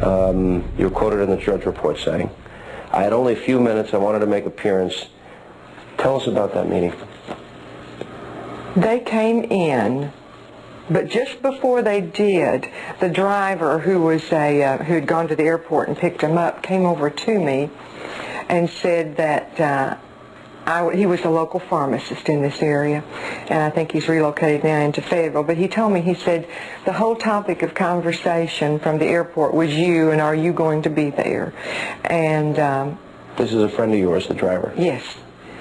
You're quoted in the Drudge Report saying, "I had only a few minutes. I wanted to make appearance." Tell us about that meeting. They came in, but just before they did, the driver who had gone to the airport and picked him up came over to me and said that he was a local pharmacist in this area, and I think he's relocated now into Fayetteville. But he told me, he said, the whole topic of conversation from the airport was you, and are you going to be there? And this is a friend of yours, the driver? Yes.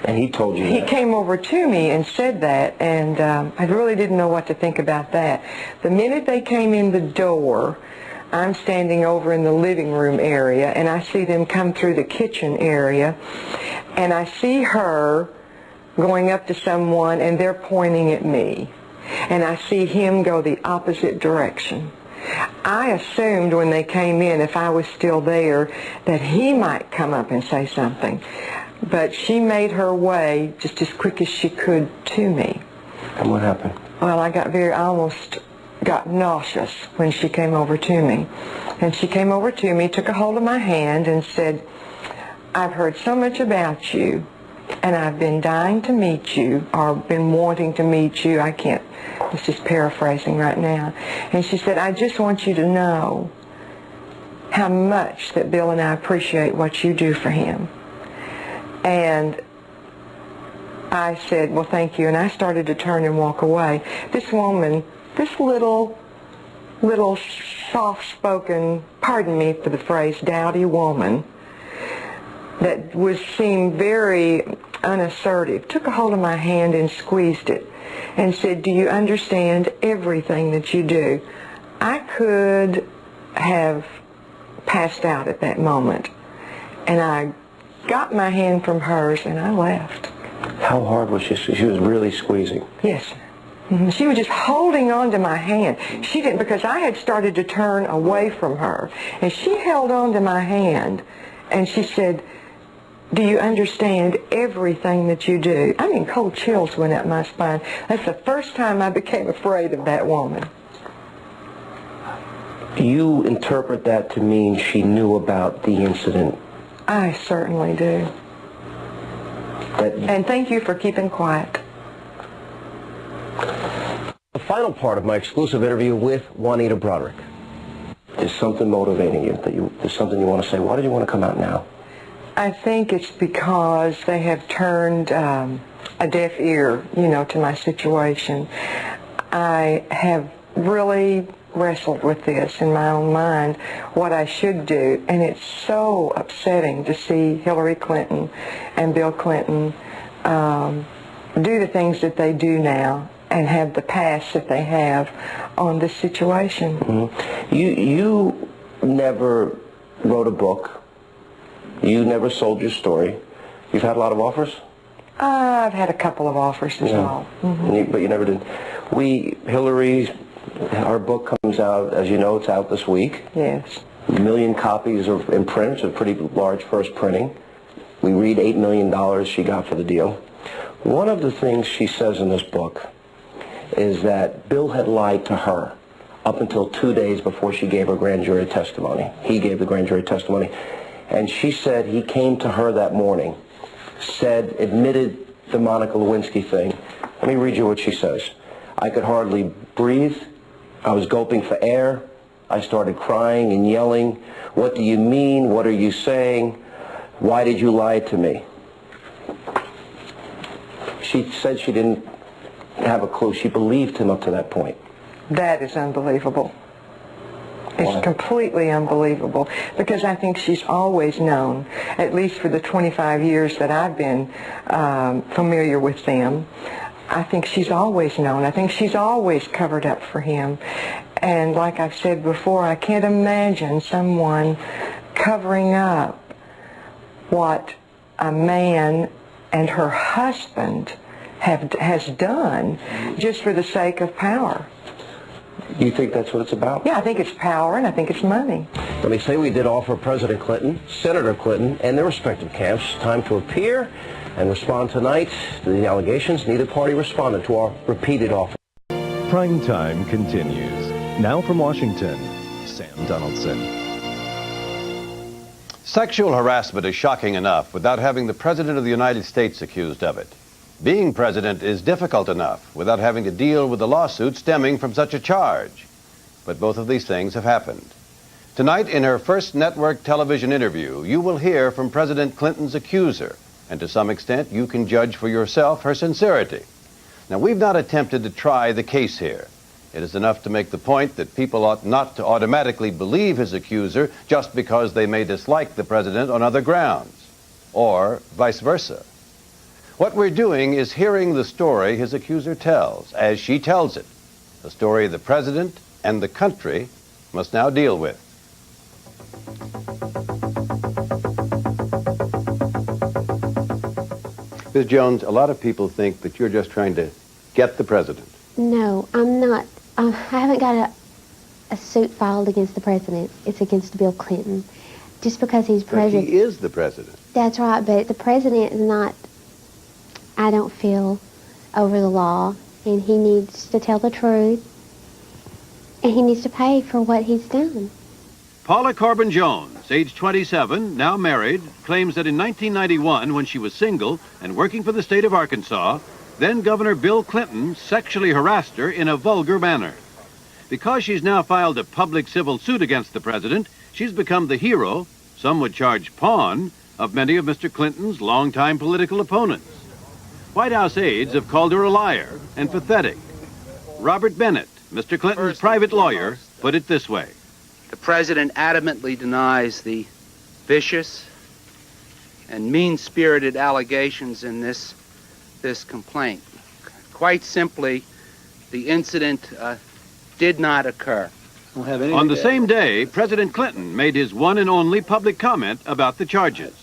And he told you He that? came over to me and said that, and I really didn't know what to think about that. The minute they came in the door, I'm standing over in the living room area, and I see them come through the kitchen area, and I see her going up to someone, and they're pointing at me. And I see him go the opposite direction. I assumed when they came in, if I was still there, that he might come up and say something. But she made her way just as quick as she could to me. And what happened? Well, I almost got nauseous when she came over to me. And she came over to me, took a hold of my hand and said, "I've heard so much about you, and I've been dying to meet you, or been wanting to meet you." I can't, it's just paraphrasing right now. And she said, "I just want you to know how much that Bill and I appreciate what you do for him." And I said, "Well, thank you," and I started to turn and walk away. This woman, this little soft-spoken, pardon me for the phrase, dowdy woman, that seemed very unassertive, took a hold of my hand and squeezed it and said, "Do you understand everything that you do?" I could have passed out at that moment, and I got my hand from hers and I left. How hard was she? She was really squeezing. Yes. She was just holding on to my hand. She didn't, because I had started to turn away from her, and she held on to my hand, and she said, "Do you understand everything that you do?" I mean, cold chills went up my spine. That's the first time I became afraid of that woman. You interpret that to mean she knew about the incident? I certainly do. And thank you for keeping quiet. The final part of my exclusive interview with Juanita Broderick. Is something motivating you? There's something you want to say? Why did you want to come out now? I think it's because they have turned a deaf ear, to my situation. I have really wrestled with this in my own mind, what I should do, and it's so upsetting to see Hillary Clinton and Bill Clinton do the things that they do now and have the past that they have on this situation. Mm-hmm. You never wrote a book. You never sold your story. You've had a lot of offers? I've had a couple of offers as well. Mm-hmm. But you never did. Hillary, our book comes out, as you know, it's out this week. Yes. 1 million copies are in print. It's a pretty large first printing. We read $8 million she got for the deal. One of the things she says in this book is that Bill had lied to her up until 2 days before she gave her grand jury testimony. He gave the grand jury testimony. And she said he came to her that morning, admitted the Monica Lewinsky thing. Let me read you what she says. "I could hardly breathe. I was gulping for air. I started crying and yelling. 'What do you mean? What are you saying? Why did you lie to me?'" She said she didn't have a clue. She believed him up to that point. That is unbelievable. Why? It's completely unbelievable, because I think she's always known, at least for the 25 years that I've been familiar with them, I think she's always known. I think she's always covered up for him. And like I've said before, I can't imagine someone covering up what a man and her husband has done just for the sake of power. You think that's what it's about? Yeah, I think it's power, and I think it's money. Let me say we did offer President Clinton, Senator Clinton, and their respective camps time to appear and respond tonight to the allegations. Neither party responded to our repeated offer. Prime Time continues. Now from Washington, Sam Donaldson. Sexual harassment is shocking enough without having the President of the United States accused of it. Being president is difficult enough without having to deal with the lawsuit stemming from such a charge. But both of these things have happened. Tonight, in her first network television interview, you will hear from President Clinton's accuser, and to some extent, you can judge for yourself her sincerity. Now, we've not attempted to try the case here. It is enough to make the point that people ought not to automatically believe his accuser just because they may dislike the president on other grounds, or vice versa. What we're doing is hearing the story his accuser tells, as she tells it, a story the president and the country must now deal with. Ms. Jones, a lot of people think that you're just trying to get the president. No, I'm not. I haven't got a suit filed against the president. It's against Bill Clinton. Just because he's president. But he is the president. That's right, but the president is not, I don't feel, over the law. And he needs to tell the truth. And he needs to pay for what he's done. Paula Corbin Jones, age 27, now married, claims that in 1991, when she was single and working for the state of Arkansas, then Governor Bill Clinton sexually harassed her in a vulgar manner. Because she's now filed a public civil suit against the president, she's become the hero, some would charge pawn, of many of Mr. Clinton's longtime political opponents. White House aides have called her a liar and pathetic. Robert Bennett, Mr. Clinton's private lawyer, put it this way. The president adamantly denies the vicious and mean-spirited allegations in this complaint. Quite simply, the incident did not occur. On the same day, President Clinton made his one and only public comment about the charges.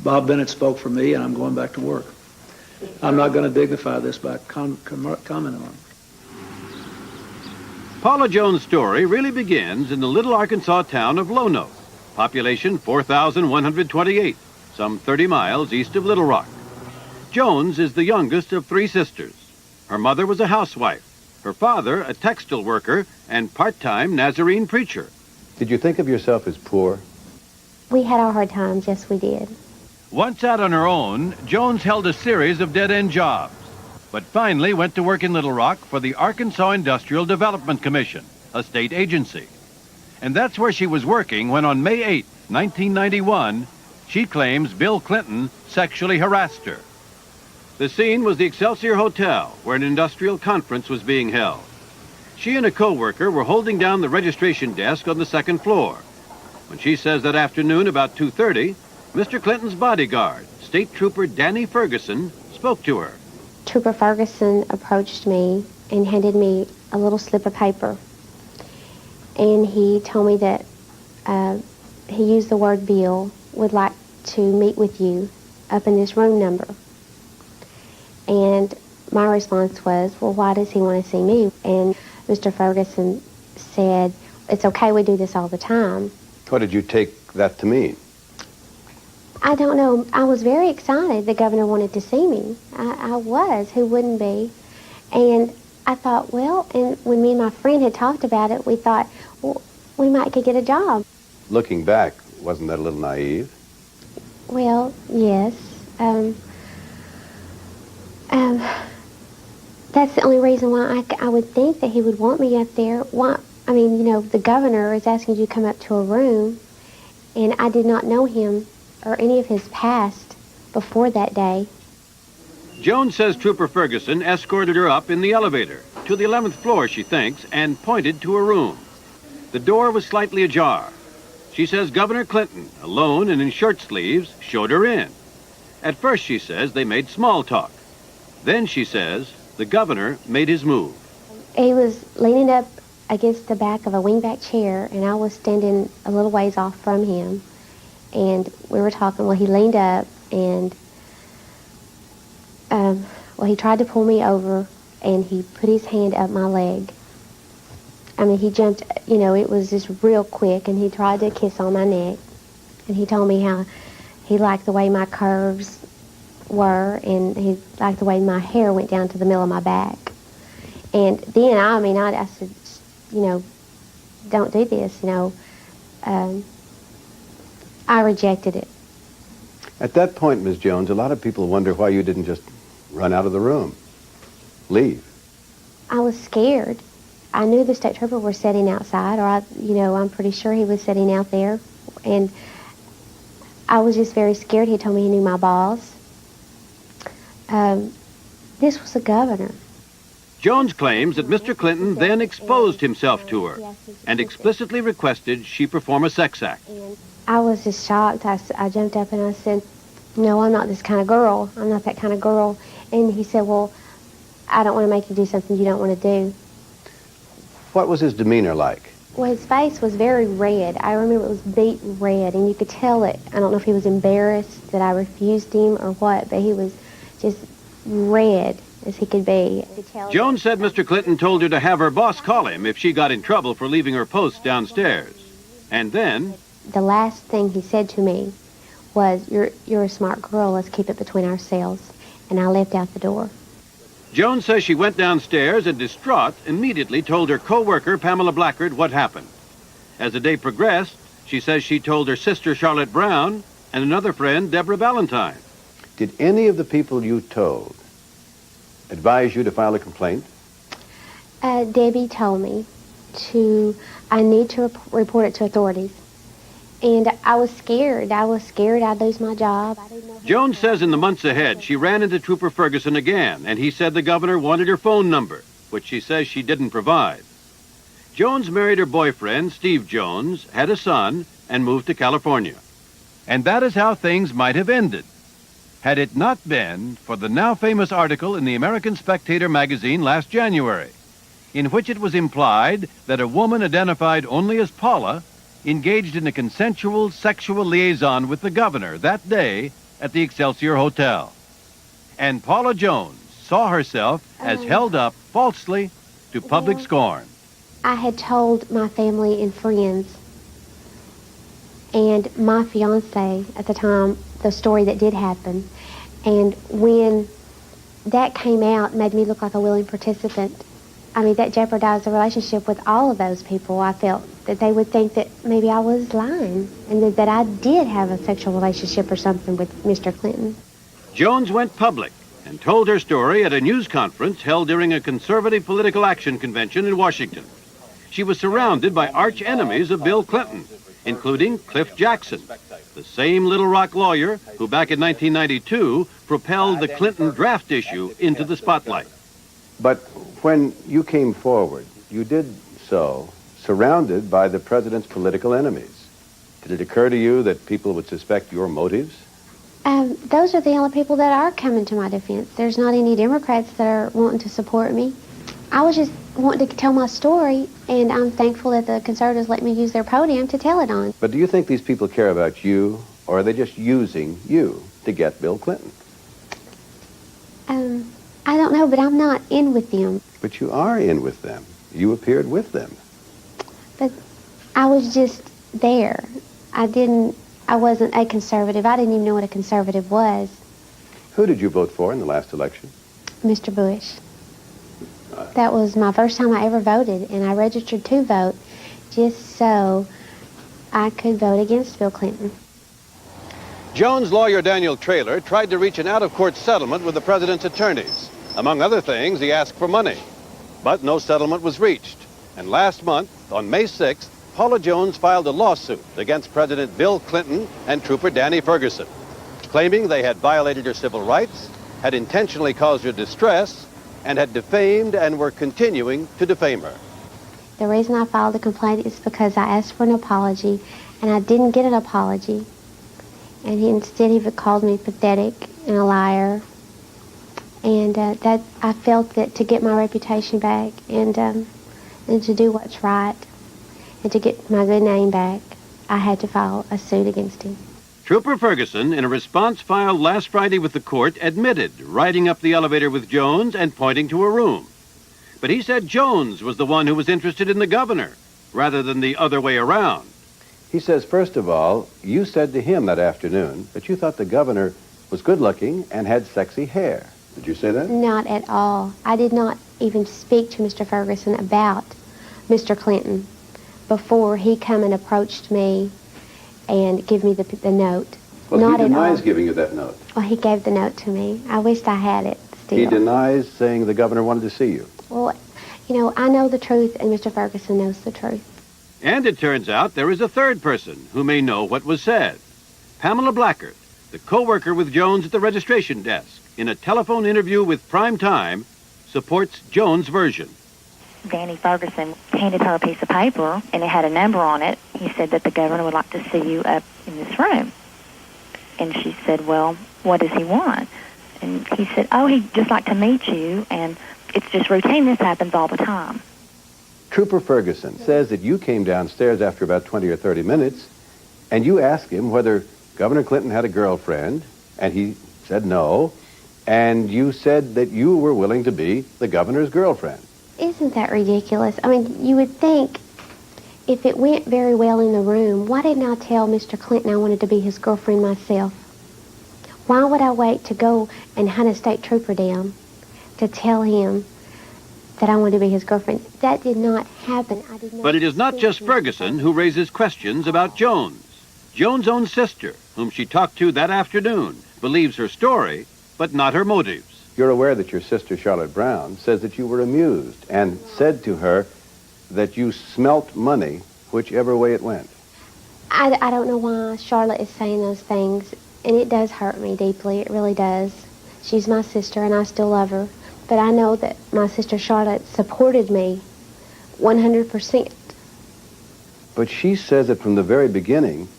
Bob Bennett spoke for me, and I'm going back to work. I'm not going to dignify this by commenting on it. Paula Jones' story really begins in the little Arkansas town of Lonoke, population 4,128, some 30 miles east of Little Rock. Jones is the youngest of three sisters. Her mother was a housewife, her father a textile worker and part-time Nazarene preacher. Did you think of yourself as poor? We had our hard times, yes we did. Once out on her own, Jones held a series of dead-end jobs, but finally went to work in Little Rock for the Arkansas Industrial Development Commission, a state agency. And that's where she was working when on May 8, 1991, she claims Bill Clinton sexually harassed her. The scene was the Excelsior Hotel, where an industrial conference was being held. She and a co-worker were holding down the registration desk on the second floor. When she says that afternoon about 2:30, Mr. Clinton's bodyguard, State Trooper Danny Ferguson, spoke to her. Trooper Ferguson approached me and handed me a little slip of paper. And he told me that he used the word Bill would like to meet with you up in this room number. And my response was, well, why does he want to see me? And Mr. Ferguson said, it's okay, we do this all the time. What did you take that to mean? I don't know. I was very excited the governor wanted to see me. I was. Who wouldn't be? And I thought, well, and when me and my friend had talked about it, we thought, well, we might could get a job. Looking back, wasn't that a little naive? Well, yes. That's the only reason why I would think that he would want me up there. Why? I mean, you know, the governor is asking you to come up to a room, and I did not know him or any of his past before that day. Jones says Trooper Ferguson escorted her up in the elevator to the 11th floor, she thinks, and pointed to a room. The door was slightly ajar. She says Governor Clinton, alone and in shirt sleeves, showed her in. At first, she says, they made small talk. Then, she says, the governor made his move. He was leaning up against the back of a wingback chair, and I was standing a little ways off from him. And we were talking. Well, he leaned up, and he tried to pull me over, and he put his hand up my leg. I mean, he jumped, you know, it was just real quick, and he tried to kiss on my neck. And he told me how he liked the way my curves were, and he liked the way my hair went down to the middle of my back. And then, I said, you know, don't do this, you know. I rejected it. At that point, Ms. Jones, a lot of people wonder why you didn't just run out of the room, leave. I was scared. I knew the state trooper was sitting outside, or I'm pretty sure he was sitting out there, and I was just very scared. He told me he knew my boss. This was the governor. Jones claims that Mr. Clinton then exposed himself to her and explicitly requested she perform a sex act. I was just shocked. I jumped up and I said, no, I'm not this kind of girl. I'm not that kind of girl. And he said, well, I don't want to make you do something you don't want to do. What was his demeanor like? Well, his face was very red. I remember it was beet red, and you could tell it. I don't know if he was embarrassed that I refused him or what, but he was just red as he could be. Jones said Mr. Clinton told her to have her boss call him if she got in trouble for leaving her post downstairs. And then... the last thing he said to me was, you're a smart girl, let's keep it between ourselves. And I left out the door. Jones says she went downstairs and, distraught, immediately told her co-worker, Pamela Blackard, what happened. As the day progressed, she says she told her sister, Charlotte Brown, and another friend, Deborah Valentine. Did any of the people you told advise you to file a complaint? Debbie told me I need to report it to authorities. And I was scared. I'd lose my job. Jones says in the months ahead, she ran into Trooper Ferguson again, and he said the governor wanted her phone number, which she says she didn't provide. Jones married her boyfriend, Steve Jones, had a son, and moved to California. And that is how things might have ended, had it not been for the now famous article in the American Spectator magazine last January, in which it was implied that a woman identified only as Paula engaged in a consensual sexual liaison with the governor that day at the Excelsior Hotel. And Paula Jones saw herself as held up falsely to public scorn. I had told my family and friends and my fiance at the time the story that did happen. And when that came out, it made me look like a willing participant. I mean, that jeopardized the relationship with all of those people. I felt that they would think that maybe I was lying and that I did have a sexual relationship or something with Mr. Clinton. Jones went public and told her story at a news conference held during a conservative political action convention in Washington. She was surrounded by arch enemies of Bill Clinton, including Cliff Jackson, the same Little Rock lawyer who back in 1992 propelled the Clinton draft issue into the spotlight. But when you came forward, you did so surrounded by the president's political enemies. Did it occur to you that people would suspect your motives? Those are the only people that are coming to my defense. There's not any Democrats that are wanting to support me. I was just wanting to tell my story, and I'm thankful that the conservatives let me use their podium to tell it on. But do you think these people care about you, or are they just using you to get Bill Clinton? I don't know, but I'm not in with them. But you are in with them. You appeared with them. But I was just there. I wasn't a conservative. I didn't even know what a conservative was. Who did you vote for in the last election? Mr. Bush. That was my first time I ever voted, and I registered to vote just so I could vote against Bill Clinton. Jones' lawyer Daniel Traylor tried to reach an out-of-court settlement with the president's attorneys. Among other things, he asked for money. But no settlement was reached. And last month, on May 6th, Paula Jones filed a lawsuit against President Bill Clinton and Trooper Danny Ferguson, claiming they had violated her civil rights, had intentionally caused her distress, and had defamed and were continuing to defame her. The reason I filed the complaint is because I asked for an apology, and I didn't get an apology. And instead he called me pathetic and a liar. And that I felt that to get my reputation back and to do what's right and to get my good name back, I had to file a suit against him. Trooper Ferguson, in a response filed last Friday with the court, admitted riding up the elevator with Jones and pointing to a room. But he said Jones was the one who was interested in the governor, rather than the other way around. He says, first of all, you said to him that afternoon that you thought the governor was good-looking and had sexy hair. Did you say that? Not at all. I did not even speak to Mr. Ferguson about Mr. Clinton before he come and approached me and give me the note. Well, Not he at all. denies giving you that note. Well, he gave the note to me. I wished I had it still. He denies saying the governor wanted to see you. Well, you know, I know the truth, and Mr. Ferguson knows the truth. And it turns out there is a third person who may know what was said. Pamela Blackard, the co-worker with Jones at the registration desk, in a telephone interview with Prime Time, supports Jones' version. Danny Ferguson handed her a piece of paper, and it had a number on it. He said that the governor would like to see you up in this room. And she said, well, what does he want? And he said, oh, he'd just like to meet you, and it's just routine. This happens all the time. Trooper Ferguson says that you came downstairs after about 20 or 30 minutes, and you asked him whether Governor Clinton had a girlfriend, and he said no, and you said that you were willing to be the governor's girlfriend. Isn't that ridiculous? I mean, you would think if it went very well in the room, why didn't I tell Mr. Clinton I wanted to be his girlfriend myself? Why would I wait to go and hunt a state trooper down to tell him that I wanted to be his girlfriend? That did not happen. I did not. But it is not just Ferguson who raises questions about Jones. Jones' own sister, whom she talked to that afternoon, believes her story, but not her motives. You're aware that your sister, Charlotte Brown, says that you were amused and said to her that you smelt money whichever way it went. I don't know why Charlotte is saying those things, and it does hurt me deeply. It really does. She's my sister, and I still love her. But I know that my sister Charlotte supported me 100%. But she says that from the very beginning,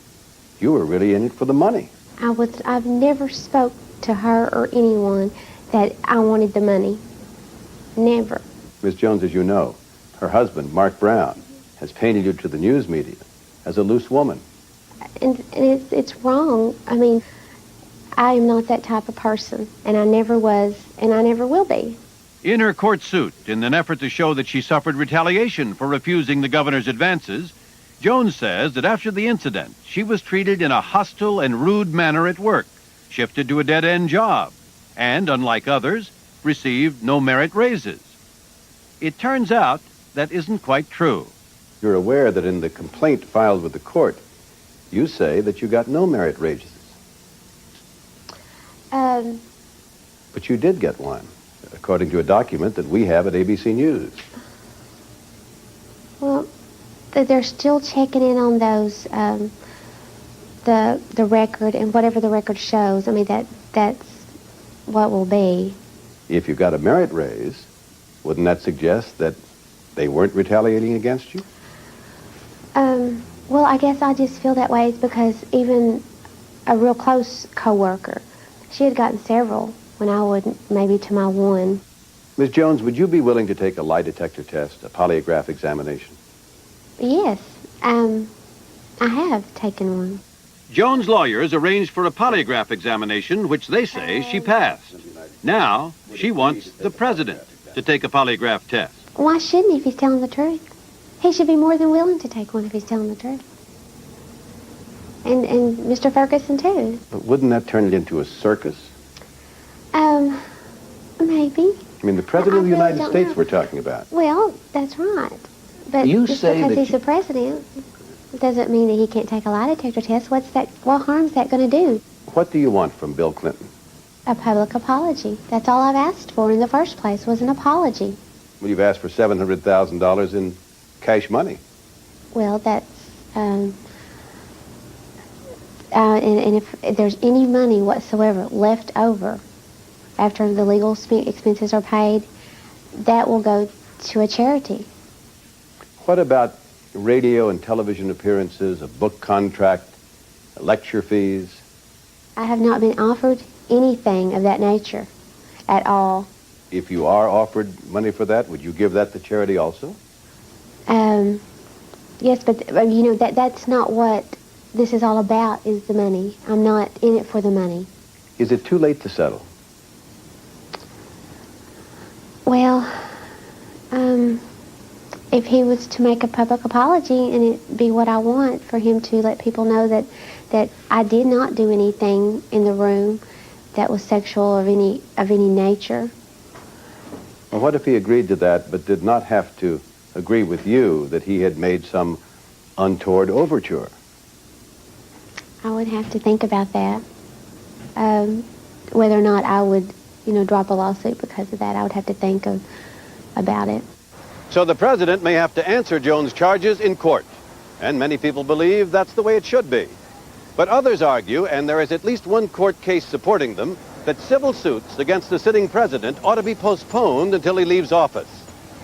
you were really in it for the money. I've never spoke to her or anyone that I wanted the money. Never. Ms. Jones, as you know, her husband, Mark Brown, has painted you to the news media as a loose woman. And it's wrong. I mean, I am not that type of person, and I never was, and I never will be. In her court suit, in an effort to show that she suffered retaliation for refusing the governor's advances, Jones says that after the incident, she was treated in a hostile and rude manner at work, shifted to a dead-end job, and, unlike others, received no merit raises. It turns out that isn't quite true. You're aware that in the complaint filed with the court, you say that you got no merit raises. But you did get one, according to a document that we have at ABC News. Well, they're still checking in on those, the record, and whatever the record shows. I mean, that's what will be. If you got a merit raise, wouldn't that suggest that they weren't retaliating against you? Well, I guess I just feel that way because even a real close co-worker, she had gotten several when I wouldn't, maybe to my one. Ms. Jones, would you be willing to take a lie detector test, a polygraph examination? Yes, I have taken one. Jones' lawyers arranged for a polygraph examination, which they say she passed. Now, she wants the president to take a polygraph test. Why shouldn't he if he's telling the truth? He should be more than willing to take one if he's telling the truth. And Mr. Ferguson, too. But wouldn't that turn it into a circus? Maybe. I mean, the President of the really United don't States know. we're talking about. Well, that's right. But You just say because that he's the president doesn't mean that he can't take a lie detector test. What harm's that going to do? What do you want from Bill Clinton? A public apology. That's all I've asked for in the first place, was an apology. Well, you've asked for $700,000 in cash money. Well, that's, and if there's any money whatsoever left over after the legal expenses are paid, that will go to a charity. What about radio and television appearances, a book contract, lecture fees? I have not been offered anything of that nature at all. If you are offered money for that, would you give that to charity also? Yes, but you know that's not what this is all about, is the money. I'm not in it for the money. Is it too late to settle? Well, if he was to make a public apology, and it be what I want, for him to let people know that I did not do anything in the room that was sexual of any nature. Well, what if he agreed to that but did not have to agree with you that he had made some untoward overture? I would have to think about that. Whether or not I would, drop a lawsuit because of that, I would have to think about it. So the president may have to answer Jones' charges in court. And many people believe that's the way it should be. But others argue, and there is at least one court case supporting them, that civil suits against the sitting president ought to be postponed until he leaves office,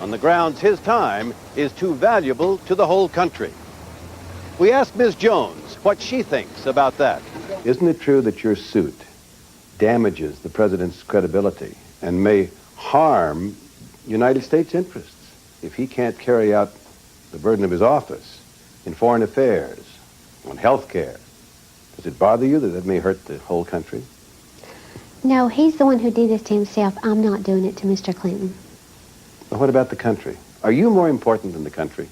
on the grounds his time is too valuable to the whole country. We asked Ms. Jones what she thinks about that. Isn't it true that your suit damages the president's credibility and may harm United States interests if he can't carry out the burden of his office in foreign affairs, on health care? Does it bother you that that may hurt the whole country? No, he's the one who did this to himself. I'm not doing it to Mr. Clinton. Well, what about the country? Are you more important than the country?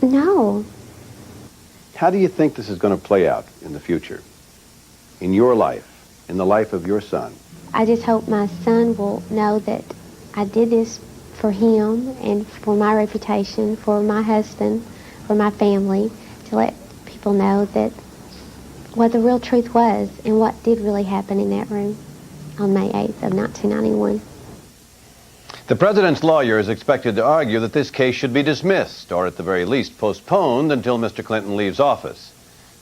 No. How do you think this is going to play out in the future? In your life, in the life of your son? I just hope my son will know that I did this for him and for my reputation, for my husband, for my family, to let people know that what the real truth was and what did really happen in that room on May 8th of 1991. The president's lawyer is expected to argue that this case should be dismissed, or at the very least postponed until Mr. Clinton leaves office.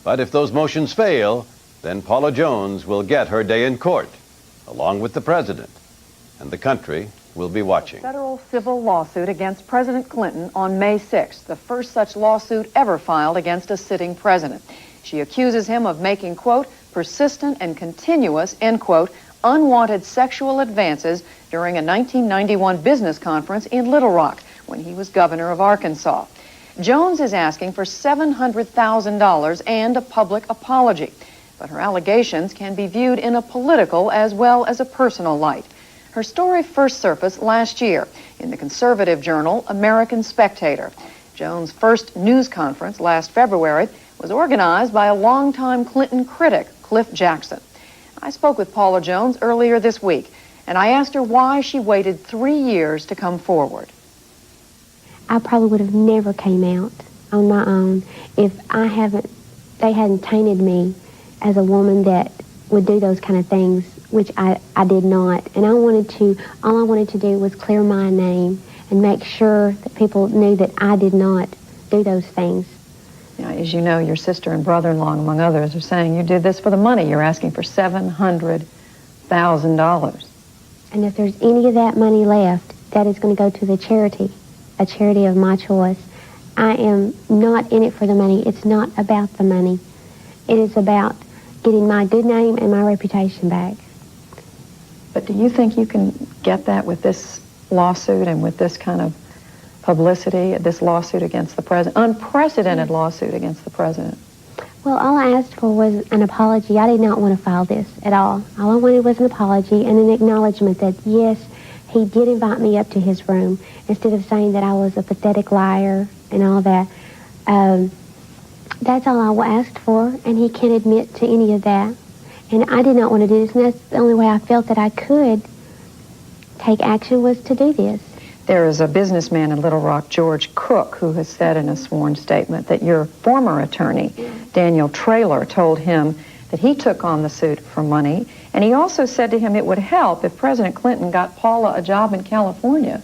But if those motions fail, then Paula Jones will get her day in court, along with the president, and the country will be watching. Federal civil lawsuit against President Clinton on May 6th, the first such lawsuit ever filed against a sitting president. She accuses him of making, quote, persistent and continuous, end quote, unwanted sexual advances during a 1991 business conference in Little Rock when he was governor of Arkansas. Jones is asking for $700,000 and a public apology, but her allegations can be viewed in a political as well as a personal light. Her story first surfaced last year in the conservative journal American Spectator. Jones' first news conference last February was organized by a longtime Clinton critic, Cliff Jackson. I spoke with Paula Jones earlier this week, and I asked her why she waited 3 years to come forward. I probably would have never came out on my own if they hadn't tainted me as a woman that would do those kind of things, which I did not. And all I wanted to do was clear my name and make sure that people knew that I did not do those things. Now, as you know, your sister and brother-in-law, among others, are saying you did this for the money. You're asking for $700,000. And if there's any of that money left, that is going to go to the charity, a charity of my choice. I am not in it for the money. It's not about the money. It is about getting my good name and my reputation back. But do you think you can get that with this lawsuit and with this kind of publicity, this lawsuit against the president, unprecedented lawsuit against the president? Well, all I asked for was an apology. I did not want to file this at all. All I wanted was an apology and an acknowledgement that, yes, he did invite me up to his room, instead of saying that I was a pathetic liar and all that. That's all I asked for, and he can't admit to any of that. And I did not want to do this, and that's the only way I felt that I could take action was to do this. There is a businessman in Little Rock, George Cook, who has said in a sworn statement that your former attorney, Daniel Traylor, told him that he took on the suit for money, and he also said to him it would help if President Clinton got Paula a job in California.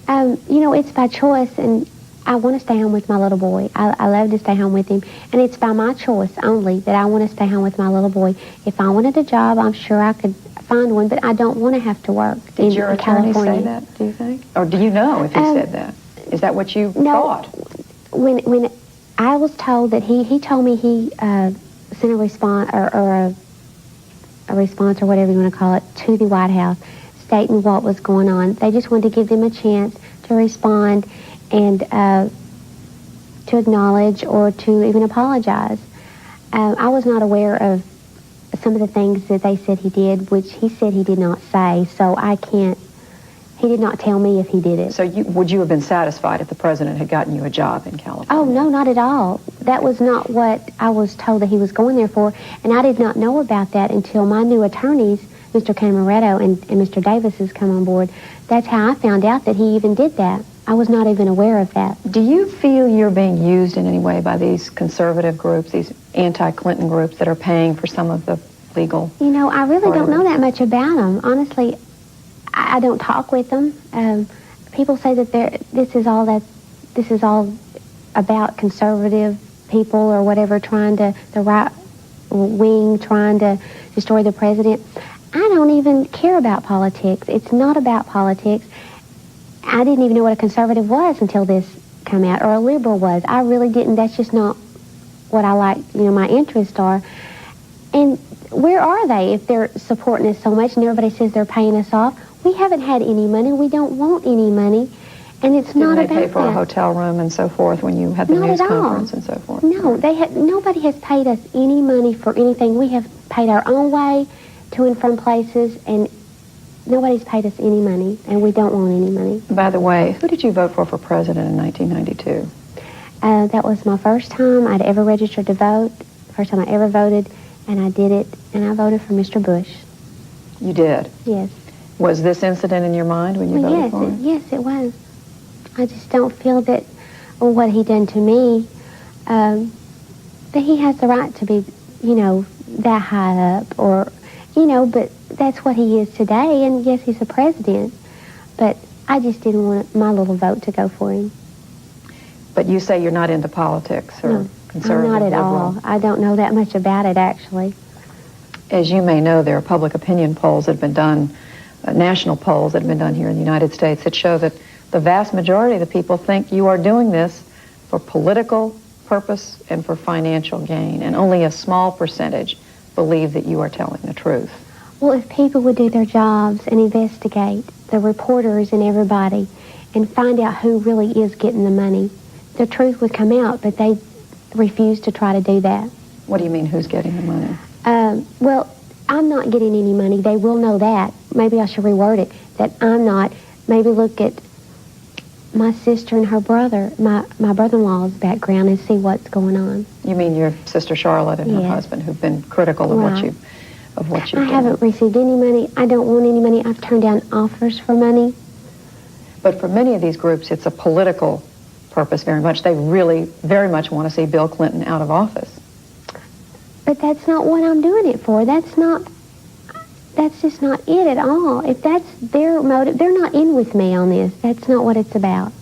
It's by choice, and I want to stay home with my little boy. I love to stay home with him, and it's by my choice only that I want to stay home with my little boy. If I wanted a job, I'm sure I could find one, but I don't want to have to work in California. Did your attorney say that, do you think? Or do you know if he said that? Is that what you thought? When I was told that he told me he sent a response, or a response, or whatever you want to call it, to the White House, stating what was going on. They just wanted to give them a chance to respond and to acknowledge or to even apologize. I was not aware of some of the things that they said he did, which he said he did not say, so I can't, he did not tell me if he did it. So would you have been satisfied if the president had gotten you a job in California? Oh, no, not at all. That was not what I was told that he was going there for, and I did not know about that until my new attorneys, Mr. Camaretto and Mr. Davis, has come on board. That's how I found out that he even did that. I was not even aware of that. Do you feel you're being used in any way by these conservative groups, these anti-Clinton groups that are paying for some of the legal? You know, I really don't know that much about them. Honestly, I don't talk with them. People say that this is all about conservative people or whatever, the right wing trying to destroy the president. I don't even care about politics. It's not about politics. I didn't even know what a conservative was until this came out, or a liberal was. I really didn't. That's just not what I like, my interests are. And where are they if they're supporting us so much and everybody says they're paying us off? We haven't had any money. We don't want any money. And it's not about that. Didn't they pay for a hotel room and so forth when you had the news conference and so forth? No, nobody has paid us any money for anything. We have paid our own way to and from places, and nobody's paid us any money, and we don't want any money. By the way, who did you vote for president in 1992? That was my first time I'd ever registered to vote, first time I ever voted, and I did it, and I voted for Mr. Bush. You did? Yes. Was this incident in your mind when you voted for him? Yes, it was. I just don't feel that what he done to me, that he has the right to be, that high up, or, but that's what he is today, and yes, he's a president, but I just didn't want my little vote to go for him. But you say you're not into politics or conservative? I'm not at liberal. all. I don't know that much about it, actually. As you may know, there are public opinion polls that have been done, national polls that have been done here in the United States that show that the vast majority of the people think you are doing this for political purpose and for financial gain, and only a small percentage believe that you are telling the truth. Well, if people would do their jobs and investigate, the reporters and everybody, and find out who really is getting the money, the truth would come out, but they refuse to try to do that. What do you mean, who's getting the money? Well, I'm not getting any money. They will know that. Maybe I should reword it, that I'm not. Maybe look at my sister and her brother, my brother-in-law's background, and see what's going on. You mean your sister Charlotte and her husband, who've been critical of what you've done? I haven't received any money. I don't want any money. I've turned down offers for money. But for many of these groups, it's a political purpose very much. They really very much want to see Bill Clinton out of office. But that's not what I'm doing it for. That's just not it at all. If that's their motive, they're not in with me on this. That's not what it's about.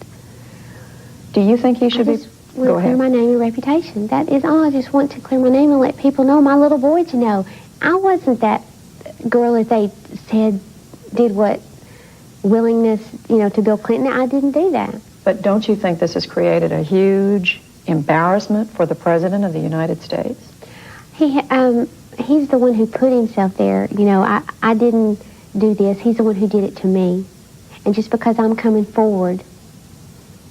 Do you think he should be... Go ahead. Clear my name and reputation. That is all. I just want to clear my name and let people know, my little boy, to know. I wasn't that girl that they said did what willingness, to Bill Clinton. I didn't do that. But don't you think this has created a huge embarrassment for the President of the United States? He's the one who put himself there. I didn't do this. He's the one who did it to me. And just because I'm coming forward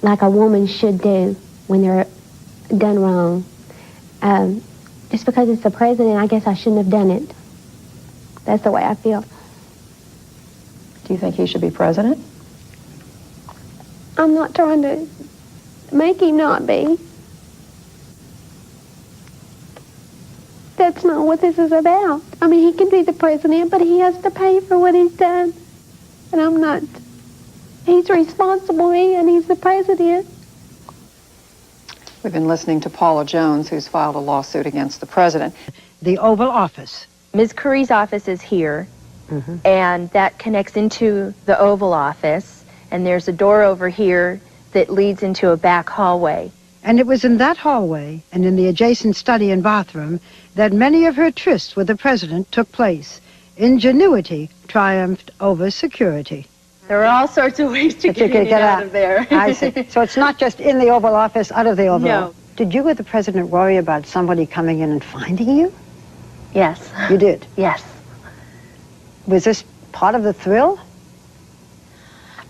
like a woman should do when they're done wrong, just because it's the president, I guess I shouldn't have done it. That's the way I feel. Do you think he should be president? I'm not trying to make him not be. That's not what this is about. I mean, he can be the president, but he has to pay for what he's done. And I'm not. He's responsible, and he's the president. We've been listening to Paula Jones, who's filed a lawsuit against the president. The Oval Office. Ms. Curry's office is here, and that connects into the Oval Office, and there's a door over here that leads into a back hallway. And it was in that hallway and in the adjacent study and bathroom that many of her trysts with the president took place. Ingenuity triumphed over security. There are all sorts of ways to get in and out of there. I see. So it's not just in the Oval Office, out of the Oval No. Office. Did you or the president worry about somebody coming in and finding you? Yes. You did? Yes. Was this part of the thrill?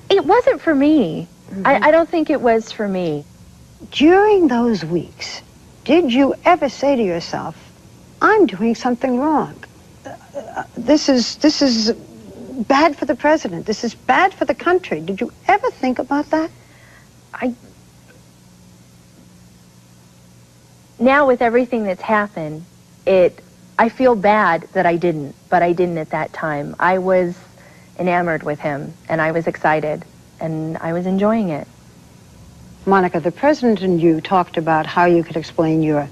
It wasn't for me. I don't think it was for me. During those weeks, did you ever say to yourself, I'm doing something wrong? This is bad for the president. This is bad for the country. Did you ever think about that? Now with everything that's happened, I feel bad that I didn't, but I didn't at that time. I was enamored with him, and I was excited, and I was enjoying it. Monica, the president and you talked about how you could explain your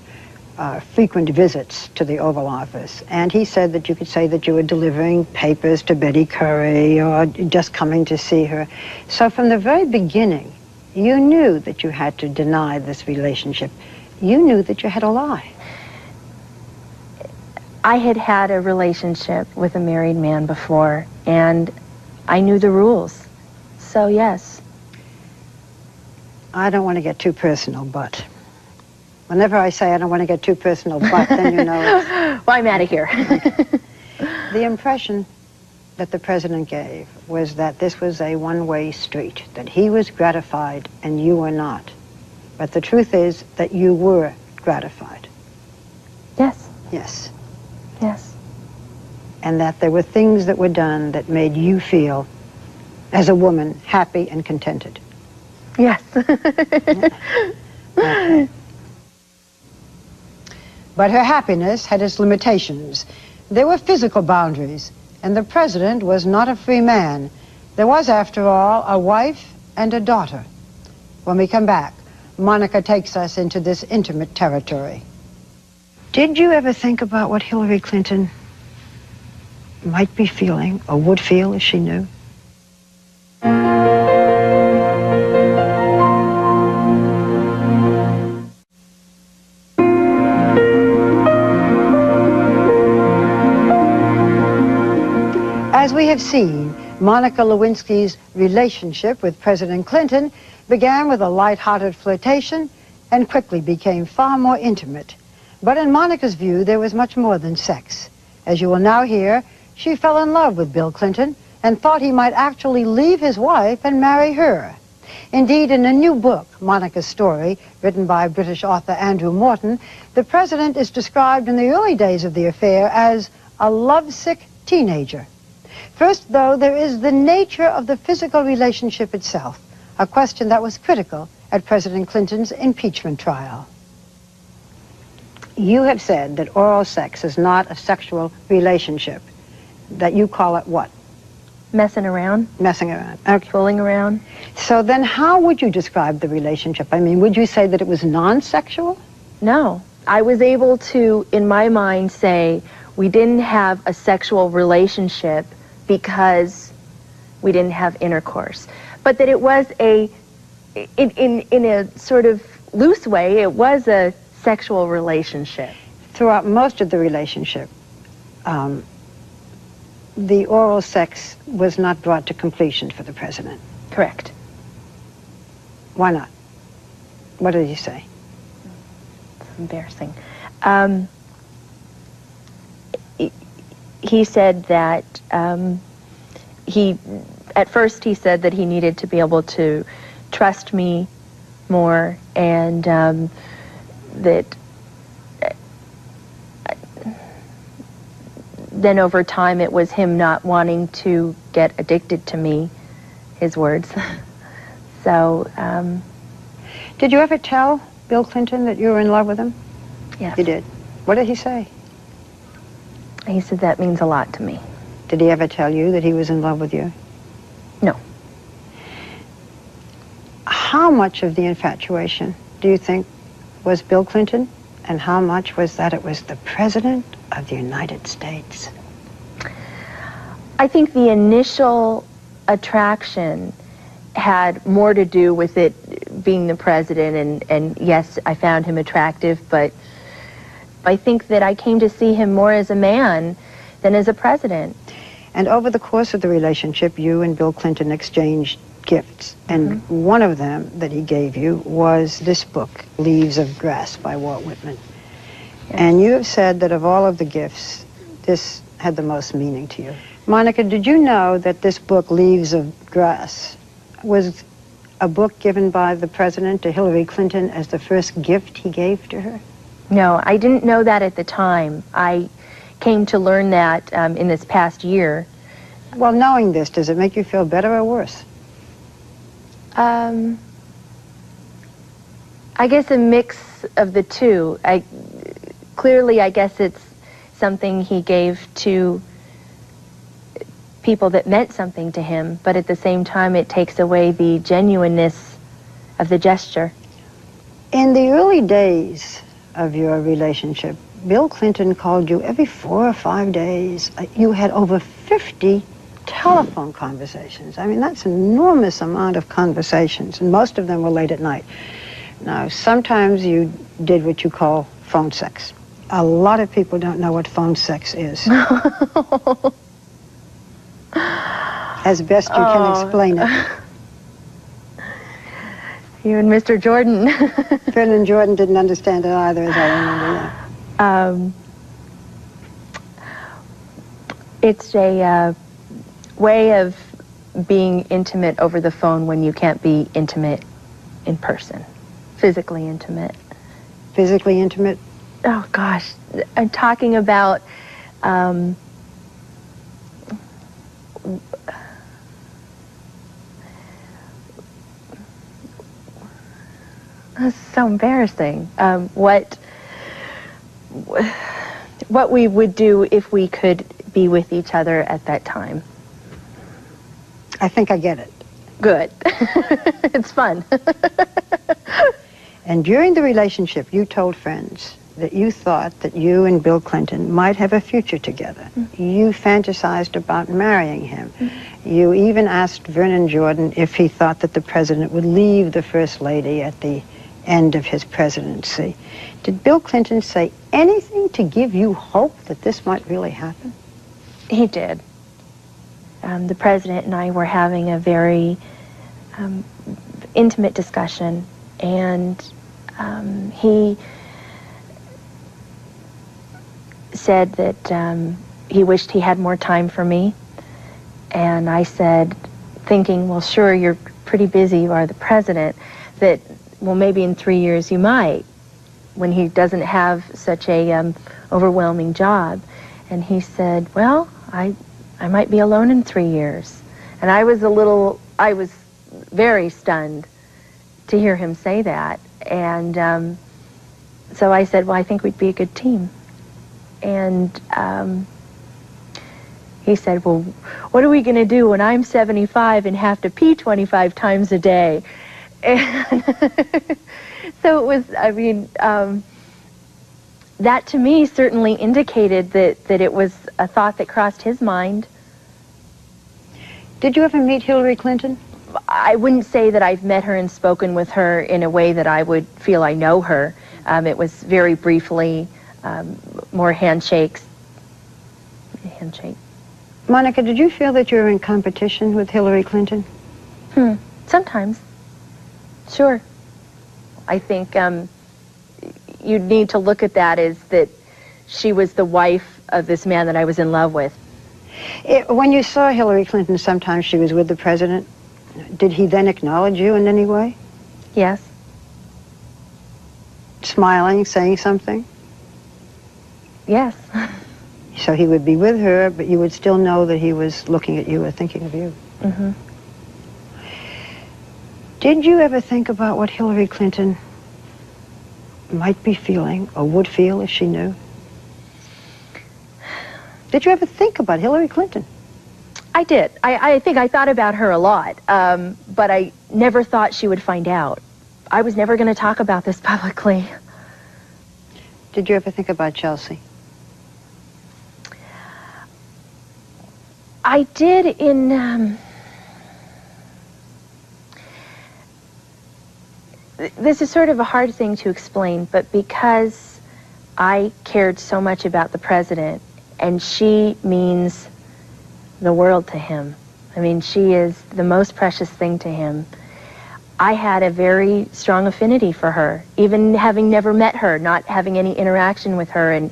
frequent visits to the Oval Office. And he said that you could say that you were delivering papers to Betty Curry or just coming to see her. So from the very beginning, you knew that you had to deny this relationship. You knew that you had to lie. I had had a relationship with a married man before, and I knew the rules. So, yes. I don't want to get too personal, but whenever I say I don't want to get too personal, but then you know it's... Well, I'm out of here. The impression that the president gave was that this was a one-way street, that he was gratified and you were not. But the truth is that you were gratified. Yes. Yes. Yes. And that there were things that were done that made you feel, as a woman, happy and contented. Yes. Okay. But her happiness had its limitations. There were physical boundaries, and the president was not a free man. There was, after all, a wife and a daughter. When we come back, Monica takes us into this intimate territory. Did you ever think about what Hillary Clinton might be feeling or would feel if she knew? As we have seen, Monica Lewinsky's relationship with President Clinton began with a light-hearted flirtation and quickly became far more intimate. But in Monica's view, there was much more than sex. As you will now hear, she fell in love with Bill Clinton and thought he might actually leave his wife and marry her. Indeed, in a new book, Monica's Story, written by British author Andrew Morton, the president is described in the early days of the affair as a lovesick teenager. First, though, there is the nature of the physical relationship itself, a question that was critical at President Clinton's impeachment trial. You have said that oral sex is not a sexual relationship, that you call it what? Messing around. Messing around. Okay. Fooling around. So then how would you describe the relationship? I mean, would you say that it was non-sexual? No. I was able to, in my mind, say we didn't have a sexual relationship because we didn't have intercourse. But that it was in a sort of loose way, it was a sexual relationship. Throughout most of the relationship, the oral sex was not brought to completion for the president. Correct. Why not? What did he say? It's embarrassing. He said that at first he said that he needed to be able to trust me more, and that then over time it was him not wanting to get addicted to me, his words. So, did you ever tell Bill Clinton that you were in love with him? Yes. You did. What did he say? He said that means a lot to me. Did he ever tell you that he was in love with you? No. How much of the infatuation do you think was Bill Clinton, and how much was that it was the President of the United States? I think the initial attraction had more to do with it being the president, and yes, I found him attractive, but I think that I came to see him more as a man than as a president. And over the course of the relationship, you and Bill Clinton exchanged gifts, and one of them that he gave you was this book, Leaves of Grass by Walt Whitman. Yes. And you have said that of all of the gifts, this had the most meaning to you. Monica, did you know that this book, Leaves of Grass, was a book given by the president to Hillary Clinton as the first gift he gave to her? No, I didn't know that at the time. I came to learn that in this past year. Well, knowing this, does it make you feel better or worse? I guess a mix of the two. Clearly, I guess it's something he gave to people that meant something to him, but at the same time, it takes away the genuineness of the gesture. In the early days of your relationship, Bill Clinton called you every 4 or 5 days. You had over 50 telephone conversations. I mean, that's an enormous amount of conversations, and most of them were late at night. Now, sometimes you did what you call phone sex. A lot of people don't know what phone sex is. As best you can explain it. You and Mr. Jordan. Phil and Jordan didn't understand it either, as I remember, yeah. It's a way of being intimate over the phone when you can't be intimate in person. Physically intimate. Physically intimate? Oh, gosh. I'm talking about... That's so embarrassing. What we would do if we could be with each other at that time. I think I get it. Good. It's fun. And during the relationship, you told friends that you thought that you and Bill Clinton might have a future together. Mm-hmm. You fantasized about marrying him. Mm-hmm. You even asked Vernon Jordan if he thought that the president would leave the First Lady at the end of his presidency. Did Bill Clinton say anything to give you hope that this might really happen? He did. The president and I were having a very intimate discussion, and he said that he wished he had more time for me, and I said, thinking, well, sure, you're pretty busy, you are the president, that, well, maybe in 3 years you might, when he doesn't have such a overwhelming job. And he said, well, I might be alone in 3 years. And I was very stunned to hear him say that. And so I said, well, I think we'd be a good team. And he said, well, what are we going to do when I'm 75 and have to pee 25 times a day? And so it was, I mean, that to me certainly indicated that it was a thought that crossed his mind. Did you ever meet Hillary Clinton? I wouldn't say that I've met her and spoken with her in a way that I would feel I know her. It was very briefly, more handshakes. Handshake. Monica, did you feel that you were in competition with Hillary Clinton? Sometimes. Sure. I think you'd need to look at that as that she was the wife of this man that I was in love with. When you saw Hillary Clinton, sometimes she was with the president, did he then acknowledge you in any way? Yes. Smiling, saying something? Yes. So he would be with her, but you would still know that he was looking at you or thinking of you. Mm-hmm. Did you ever think about what Hillary Clinton might be feeling or would feel if she knew? Did you ever think about Hillary Clinton? I did. I think I thought about her a lot, but I never thought she would find out. I was never going to talk about this publicly. Did you ever think about Chelsea? I did in... This is sort of a hard thing to explain, but because I cared so much about the president, and she means the world to him. I mean, she is the most precious thing to him. I had a very strong affinity for her, even having never met her, not having any interaction with her, and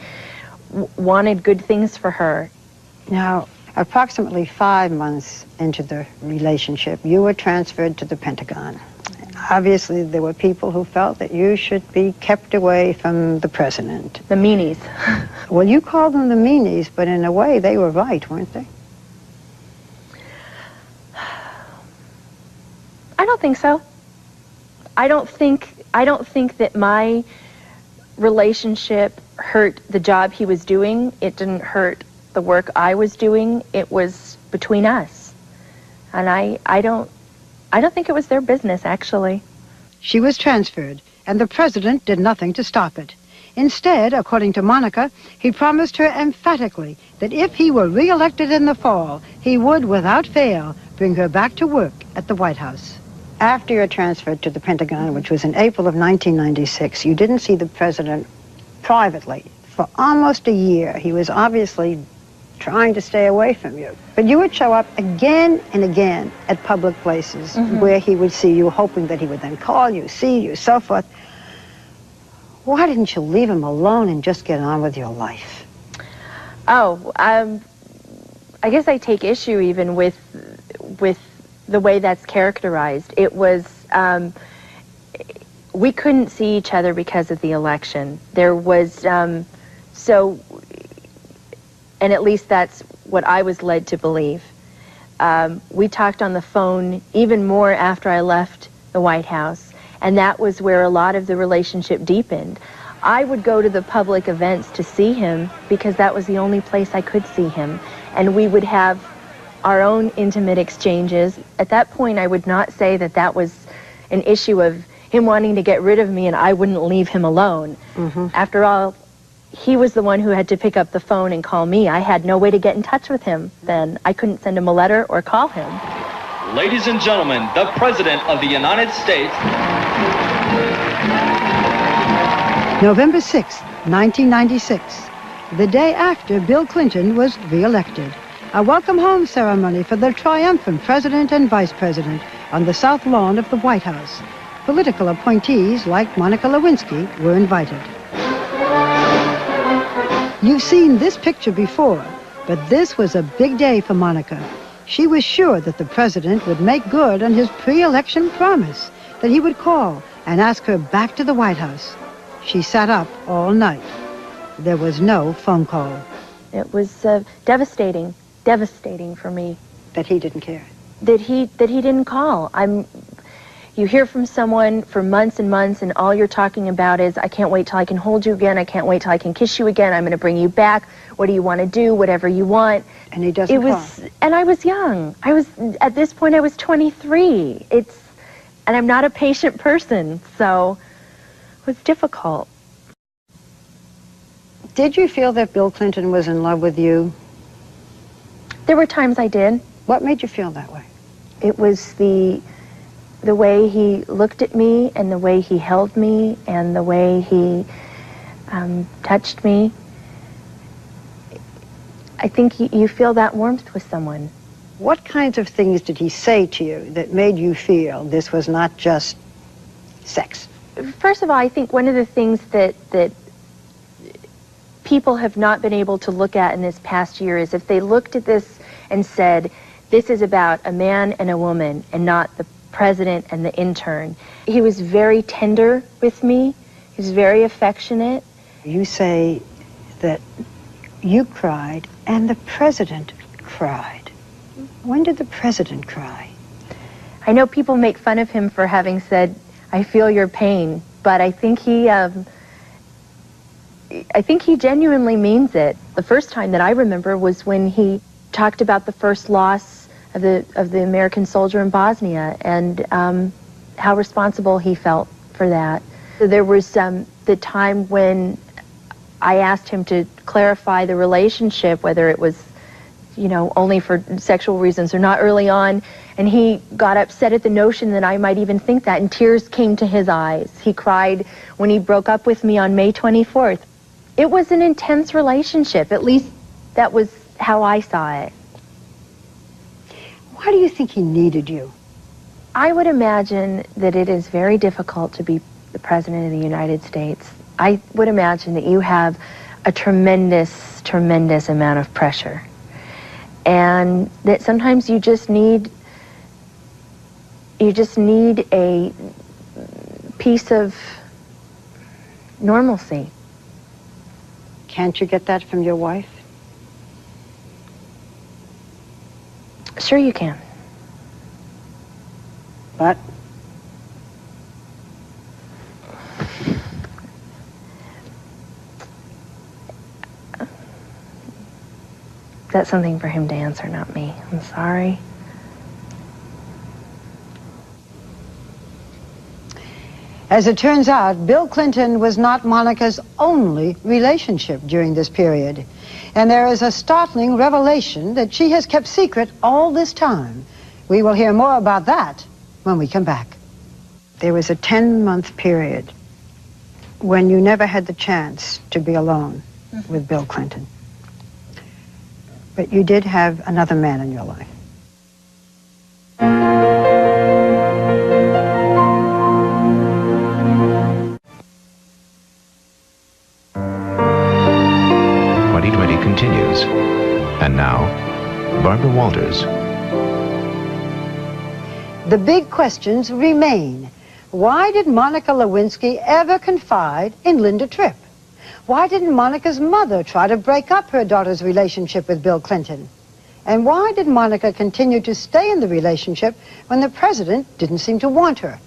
wanted good things for her. Now, approximately 5 months into the relationship, you were transferred to the Pentagon. Obviously, there were people who felt that you should be kept away from the president. The meanies. Well, you called them the meanies, but in a way, they were right, weren't they? I don't think so. I don't think that my relationship hurt the job he was doing. It didn't hurt the work I was doing. It was between us. And I don't think it was their business, actually. She was transferred, and the president did nothing to stop it. Instead, according to Monica, he promised her emphatically that if he were re-elected in the fall, he would, without fail, bring her back to work at the White House. After your transfer to the Pentagon, which was in April of 1996, you didn't see the president privately for almost a year. He was obviously trying to stay away from you. But you would show up again and again at public places where he would see you, hoping that he would then call you, see you, so forth. Why didn't you leave him alone and just get on with your life? Oh, I guess I take issue even with the way that's characterized. It was, we couldn't see each other because of the election. There was, and at least that's what I was led to believe. We talked on the phone even more after I left the White House, and that was where a lot of the relationship deepened. I would go to the public events to see him because that was the only place I could see him, and we would have our own intimate exchanges. At that point, I would not say that that was an issue of him wanting to get rid of me and I wouldn't leave him alone. After all, he was the one who had to pick up the phone and call me. I had no way to get in touch with him then. I couldn't send him a letter or call him. Ladies and gentlemen, the President of the United States. November 6, 1996, the day after Bill Clinton was re-elected. A welcome home ceremony for the triumphant president and vice president on the south lawn of the White House. Political appointees like Monica Lewinsky were invited. You've seen this picture before, but this was a big day for Monica. She was sure that the president would make good on his pre-election promise, that he would call and ask her back to the White House. She sat up all night. There was no phone call. It was devastating for me. That he didn't care. That he didn't call. You hear from someone for months and months, and all you're talking about is, I can't wait till I can hold you again, I can't wait till I can kiss you again, I'm going to bring you back, what do you want to do, whatever you want. And he doesn't call. And I was young. At this point, I was 23. And I'm not a patient person, so it was difficult. Did you feel that Bill Clinton was in love with you? There were times I did. What made you feel that way? It was the way he looked at me and the way he held me and the way he touched me. I think you feel that warmth with someone. What kinds of things did he say to you that made you feel this was not just sex? First of all, I think one of the things that people have not been able to look at in this past year is if they looked at this and said, this is about a man and a woman and not the president and the intern. He was very tender with me. He was very affectionate. You say that you cried and the president cried. When did the president cry? I know people make fun of him for having said, I feel your pain, but I think he genuinely means it. The first time that I remember was when he talked about the first loss of the American soldier in Bosnia and how responsible he felt for that. There was the time when I asked him to clarify the relationship, whether it was, only for sexual reasons or not early on, and he got upset at the notion that I might even think that, and tears came to his eyes. He cried when he broke up with me on May 24th. It was an intense relationship, at least that was how I saw it. Why do you think he needed you? I would imagine that it is very difficult to be the President of the United States. I would imagine that you have a tremendous, tremendous amount of pressure. And that sometimes you just need a piece of normalcy. Can't you get that from your wife? Sure you can. But? That's something for him to answer, not me. I'm sorry. As it turns out, Bill Clinton was not Monica's only relationship during this period. And there is a startling revelation that she has kept secret all this time. We will hear more about that when we come back. There was a 10-month period when you never had the chance to be alone with Bill Clinton. But you did have another man in your life. Continues. And now, Barbara Walters. The big questions remain. Why did Monica Lewinsky ever confide in Linda Tripp? Why didn't Monica's mother try to break up her daughter's relationship with Bill Clinton? And why did Monica continue to stay in the relationship when the president didn't seem to want her?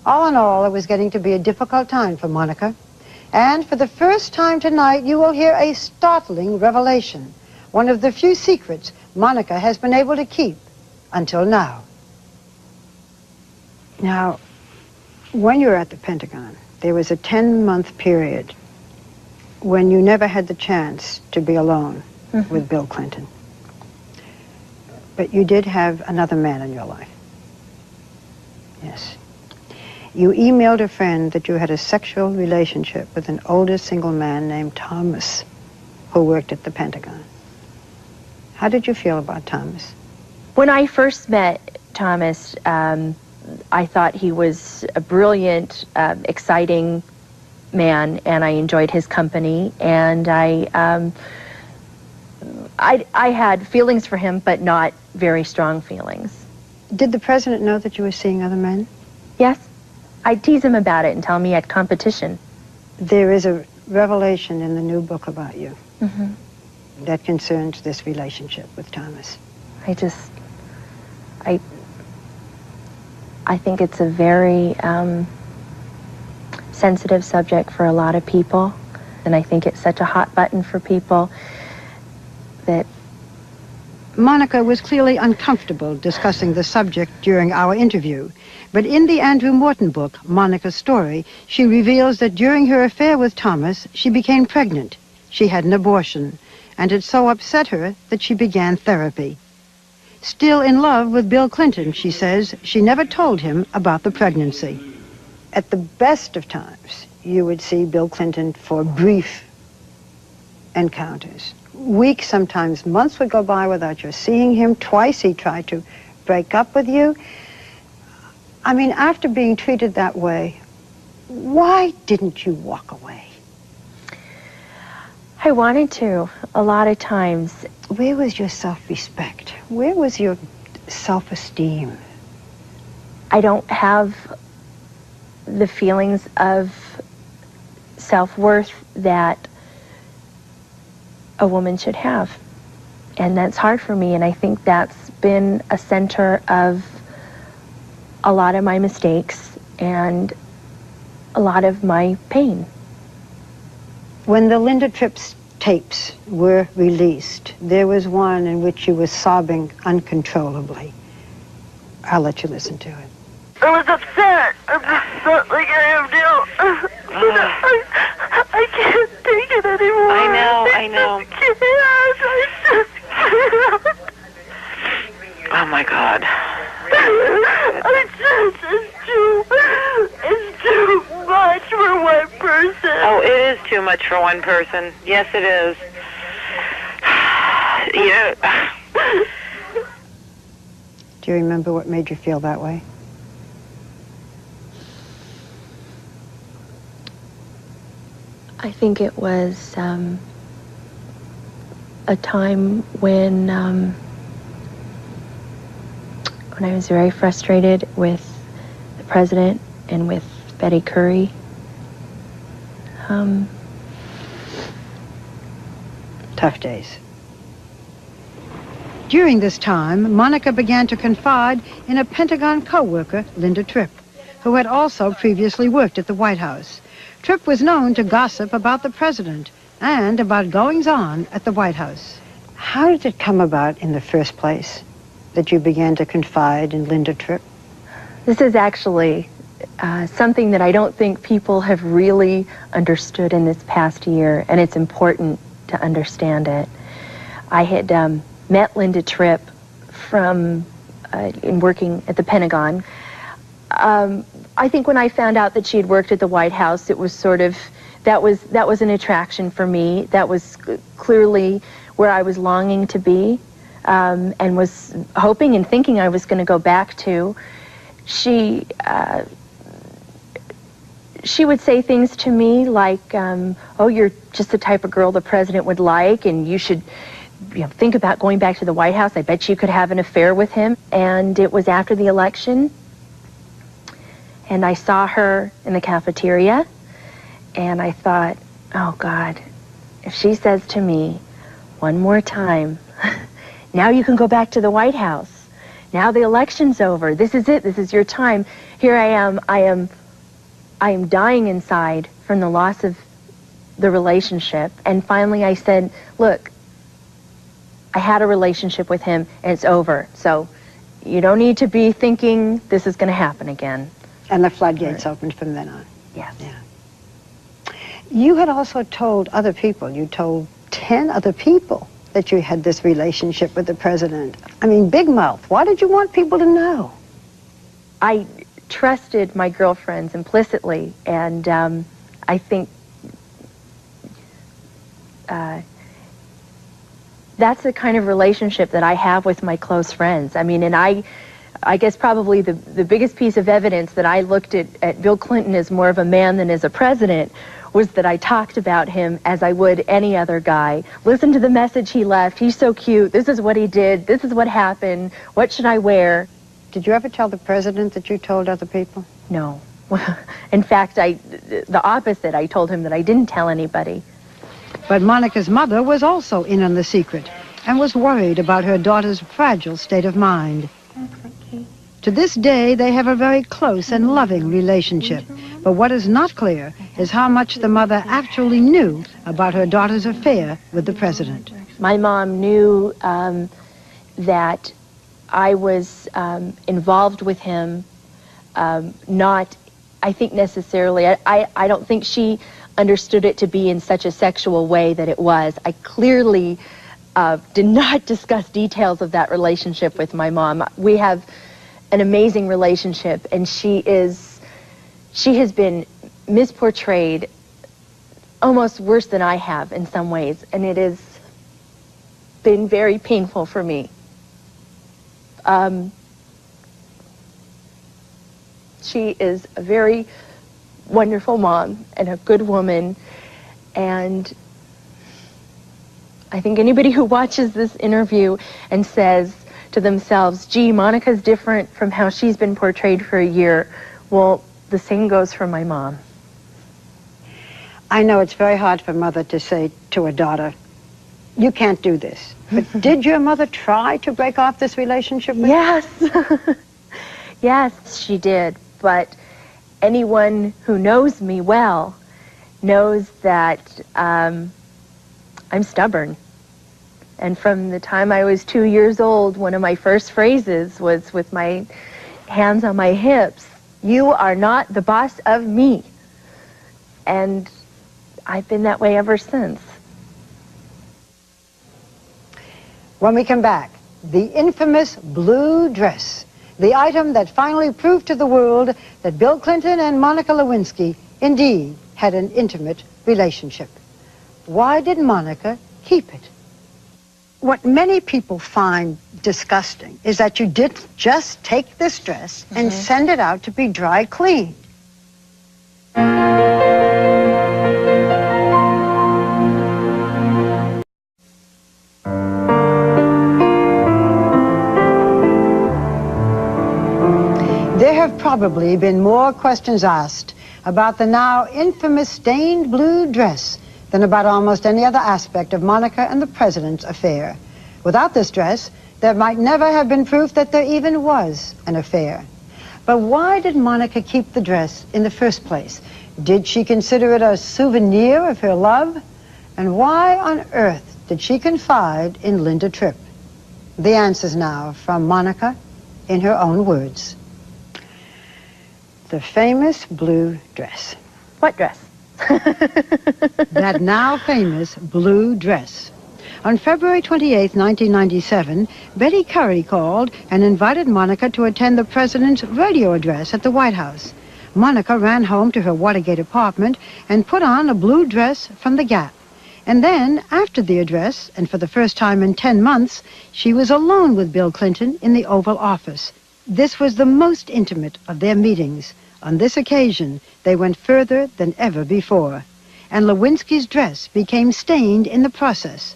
All in all, it was getting to be a difficult time for Monica. And for the first time tonight, you will hear a startling revelation, one of the few secrets Monica has been able to keep until now. Now, when you were at the Pentagon, there was a 10-month period when you never had the chance to be alone with Bill Clinton. But you did have another man in your life. Yes. You emailed a friend that you had a sexual relationship with an older single man named Thomas, who worked at the Pentagon. How did you feel about Thomas? When I first met Thomas, I thought he was a brilliant, exciting man, and I enjoyed his company. And I had feelings for him, but not very strong feelings. Did the president know that you were seeing other men? Yes. I'd tease him about it and tell him he had competition. There is a revelation in the new book about you that concerns this relationship with Thomas. I think it's a very sensitive subject for a lot of people, and I think it's such a hot button for people that... Monica was clearly uncomfortable discussing the subject during our interview, but in the Andrew Morton book, Monica's Story, she reveals that during her affair with Thomas, she became pregnant. She had an abortion, and it so upset her that she began therapy. Still in love with Bill Clinton, she says, she never told him about the pregnancy. At the best of times, you would see Bill Clinton for brief encounters. Weeks, sometimes months would go by without you seeing him. Twice he tried to break up with you. I mean, after being treated that way, why didn't you walk away? I wanted to, a lot of times. Where was your self-respect? Where was your self-esteem? I don't have the feelings of self-worth that a woman should have. And that's hard for me, and I think that's been a center of a lot of my mistakes and a lot of my pain. When the Linda Tripp tapes were released, there was one in which you were sobbing uncontrollably. I'll let you listen to it. I was upset. I'm upset like I am now. I can't take it anymore. I know. I just can't. Oh my God. It's too much for one person. Oh, it is too much for one person. Yes, it is. Do you remember what made you feel that way? I think it was a time when I was very frustrated with the president and with Betty Curry. Tough days. During this time, Monica began to confide in a Pentagon co-worker, Linda Tripp, who had also previously worked at the White House. Tripp was known to gossip about the president and about goings-on at the White House. How did it come about in the first place that you began to confide in Linda Tripp? This is actually something that I don't think people have really understood in this past year, and it's important to understand it. I had met Linda Tripp from in working at the Pentagon. I think when I found out that she had worked at the White House, it was sort of, that was an attraction for me. That was clearly where I was longing to be, and was hoping and thinking I was going to go back to. She would say things to me like, oh, you're just the type of girl the president would like, and you should think about going back to the White House. I bet you could have an affair with him. And it was after the election, and I saw her in the cafeteria, and I thought, oh God, if she says to me one more time, now you can go back to the White House. Now the election's over. This is it. This is your time. Here I am dying inside from the loss of the relationship. And finally I said, look, I had a relationship with him and it's over. So you don't need to be thinking this is going to happen again. And the floodgates opened from then on. Yes. Yeah. You had also told other people, you told 10 other people that you had this relationship with the president. I mean, big mouth. Why did you want people to know? I trusted my girlfriends implicitly, and I think that's the kind of relationship that I have with my close friends. I mean, and I guess probably the biggest piece of evidence that I looked at Bill Clinton as more of a man than as a president was that I talked about him as I would any other guy. Listen to the message he left. He's so cute. This is what he did. This is what happened. What should I wear? Did you ever tell the president that you told other people? No. In fact, the opposite. I told him that I didn't tell anybody. But Monica's mother was also in on the secret and was worried about her daughter's fragile state of mind. To this day, they have a very close and loving relationship. But what is not clear is how much the mother actually knew about her daughter's affair with the president. My mom knew that I was involved with him, not, I think necessarily, I don't think she understood it to be in such a sexual way that it was. I clearly did not discuss details of that relationship with my mom. We have an amazing relationship, and she has been misportrayed almost worse than I have in some ways, and it has been very painful for me. She is a very wonderful mom and a good woman, and I think anybody who watches this interview and says to themselves, gee, Monica's different from how she's been portrayed for a year, well, the same goes for my mom. I know it's very hard for a mother to say to a daughter, you can't do this. But did your mother try to break off this relationship with Yes. Yes, she did. But anyone who knows me well knows that I'm stubborn. And from the time I was 2 years old, one of my first phrases was with my hands on my hips, you are not the boss of me. And I've been that way ever since. When we come back, the infamous blue dress, the item that finally proved to the world that Bill Clinton and Monica Lewinsky indeed had an intimate relationship. Why did Monica keep it? What many people find disgusting is that you didn't just take this dress and send it out to be dry cleaned. There have probably been more questions asked about the now infamous stained blue dress than about almost any other aspect of Monica and the president's affair. Without this dress, there might never have been proof that there even was an affair. But why did Monica keep the dress in the first place? Did she consider it a souvenir of her love? And why on earth did she confide in Linda Tripp? The answers now from Monica in her own words. the famous blue dress. What dress? That now famous blue dress. On February 28, 1997, Betty Curry called and invited Monica to attend the president's radio address at the White House. Monica ran home to her Watergate apartment and put on a blue dress from the Gap. And then, after the address, and for the first time in 10 months, she was alone with Bill Clinton in the Oval Office. This was the most intimate of their meetings. On this occasion, they went further than ever before. And Lewinsky's dress became stained in the process.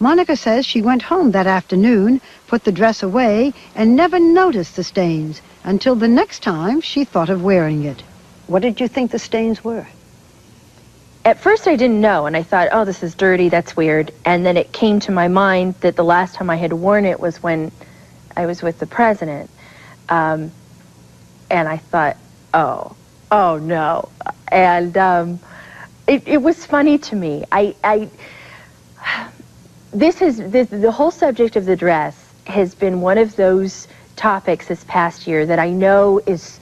Monica says she went home that afternoon, put the dress away, and never noticed the stains until the next time she thought of wearing it. What did you think the stains were? At first I didn't know, and I thought, oh, this is dirty, that's weird. And then it came to my mind that the last time I had worn it was when I was with the president. And I thought, oh no. And it was funny to me. The whole subject of the dress has been one of those topics this past year that I know is,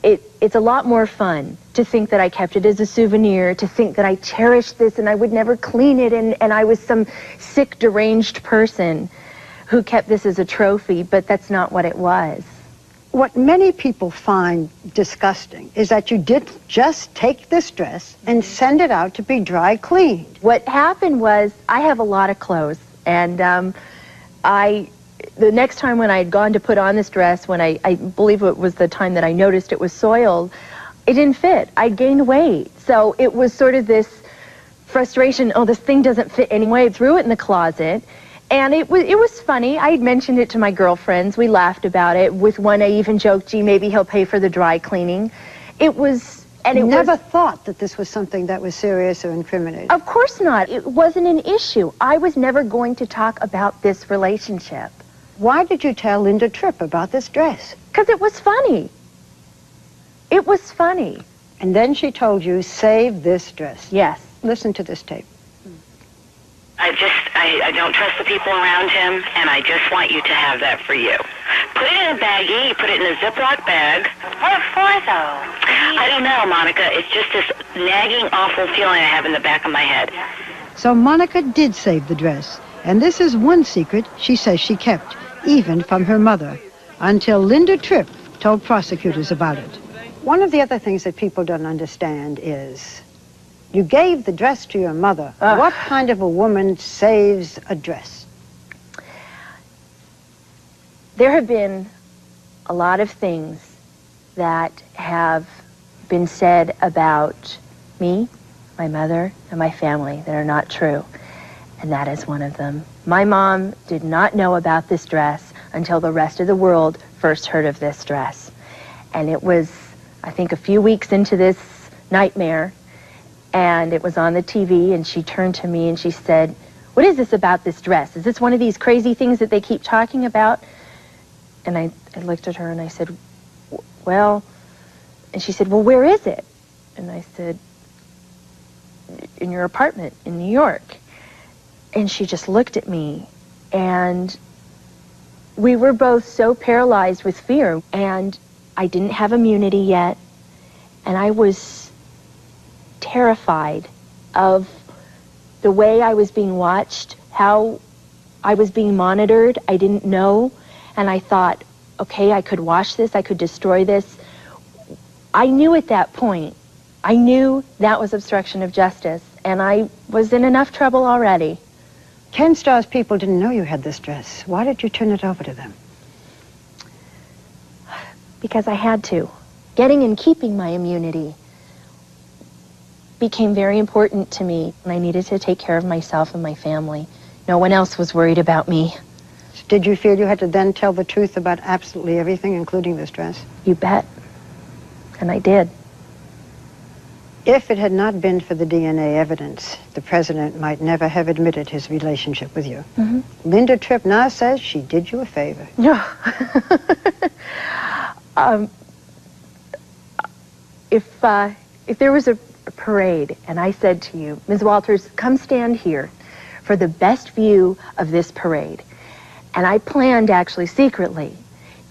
it's a lot more fun to think that I kept it as a souvenir, to think that I cherished this and I would never clean it, and I was some sick, deranged person who kept this as a trophy, but that's not what it was. What many people find disgusting is that you didn't just take this dress and send it out to be dry cleaned. What happened was, I have a lot of clothes, and the next time when I had gone to put on this dress, when I believe it was the time that I noticed it was soiled, it didn't fit. I'd gained weight. So it was sort of this frustration, oh, this thing doesn't fit anyway. I threw it in the closet. And it was funny. I had mentioned it to my girlfriends. We laughed about it. With one, I even joked, gee, maybe he'll pay for the dry cleaning. It was, and it never thought that this was something that was serious or incriminating. Of course not. It wasn't an issue. I was never going to talk about this relationship. Why did you tell Linda Tripp about this dress? Because it was funny. It was funny. And then she told you, save this dress. Yes. Listen to this tape. I don't trust the people around him, and I just want you to have that for you. Put it in a baggie, you put it in a Ziploc bag. What for, though? I don't know, Monica. It's just this nagging, awful feeling I have in the back of my head. So Monica did save the dress, and this is one secret she says she kept, even from her mother, until Linda Tripp told prosecutors about it. One of the other things that people don't understand is, you gave the dress to your mother. What kind of a woman saves a dress? There have been a lot of things that have been said about me, my mother, and my family that are not true. And that is one of them. My mom did not know about this dress until the rest of the world first heard of this dress. And it was, I think, a few weeks into this nightmare, and it was on the TV, and she turned to me and she said, what is this about this dress? Is this one of these crazy things that they keep talking about? And I looked at her and I said, well, and she said, well, where is it? And I said, in your apartment in New York. And she just looked at me, and we were both so paralyzed with fear, and I didn't have immunity yet, and I was terrified of the way I was being watched, how I was being monitored. I didn't know, and I thought, okay, I could wash this, I could destroy this. I knew at that point, I knew that was obstruction of justice, and I was in enough trouble already. Ken Starr's people didn't know you had this dress. Why did you turn it over to them? Because I had to. Getting and keeping my immunity became very important to me, and I needed to take care of myself and my family. No one else was worried about me. Did you feel you had to then tell the truth about absolutely everything, including this dress? You bet. And I did. If it had not been for the DNA evidence, the president might never have admitted his relationship with you. Mm-hmm. Linda Tripp now says she did you a favor. No. If there was a parade and I said to you, Ms. Walters, come stand here for the best view of this parade, and I planned actually secretly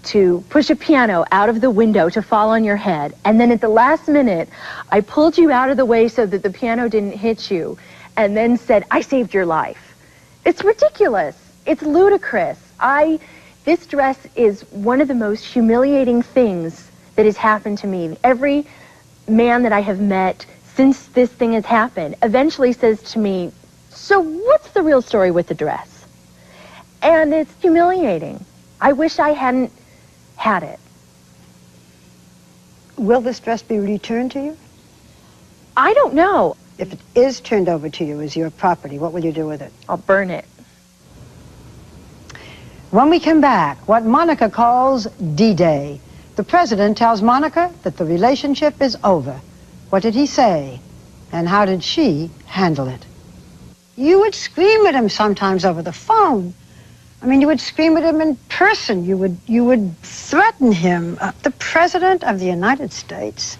to push a piano out of the window to fall on your head, and then at the last minute, I pulled you out of the way so that the piano didn't hit you, and then said, I saved your life. It's ridiculous. It's ludicrous. This dress is one of the most humiliating things that has happened to me. Every man that I have met since this thing has happened eventually says to me, so what's the real story with the dress? And it's humiliating. I wish I hadn't had it. Will this dress be returned to you? I don't know. If it is turned over to you as your property, what will you do with it? I'll burn it. When we come back, what Monica calls D-Day. The president tells Monica that the relationship is over. What did he say? And how did she handle it? You would scream at him sometimes over the phone. I mean, you would scream at him in person. You would threaten him. The President of the United States.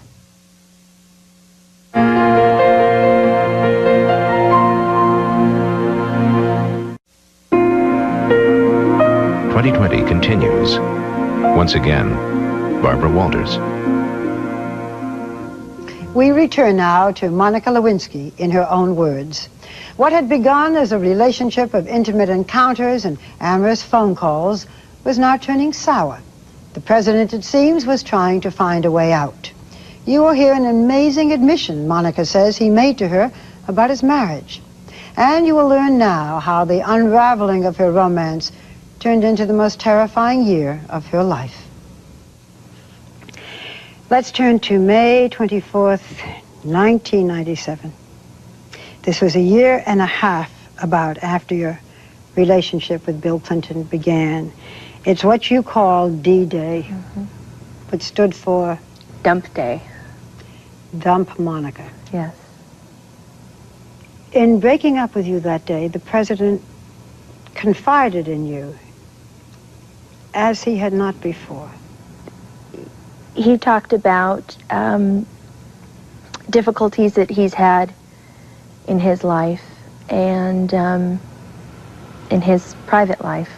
2020 continues. Once again, Barbara Walters. We return now to Monica Lewinsky in her own words. What had begun as a relationship of intimate encounters and amorous phone calls was now turning sour. The president, it seems, was trying to find a way out. You will hear an amazing admission, Monica says, he made to her about his marriage. And you will learn now how the unraveling of her romance turned into the most terrifying year of her life. Let's turn to May 24th, 1997. This was a year and a half about after your relationship with Bill Clinton began. It's what you call D-Day, which stood for? Dump Day. Dump Monica. Yes. In breaking up with you that day, the president confided in you as he had not before. He talked about difficulties that he's had in his life and in his private life.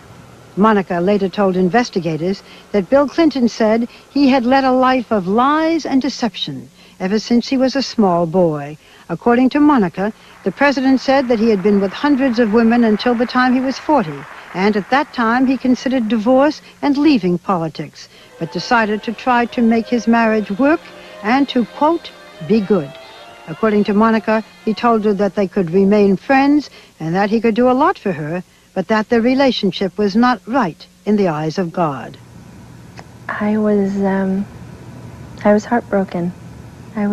Monica later told investigators that Bill Clinton said he had led a life of lies and deception ever since he was a small boy. According to Monica, the president said that he had been with hundreds of women until the time he was 40, and at that time he considered divorce and leaving politics, but decided to try to make his marriage work and to, quote, be good. According to Monica, he told her that they could remain friends and that he could do a lot for her, but that their relationship was not right in the eyes of God. I was heartbroken. I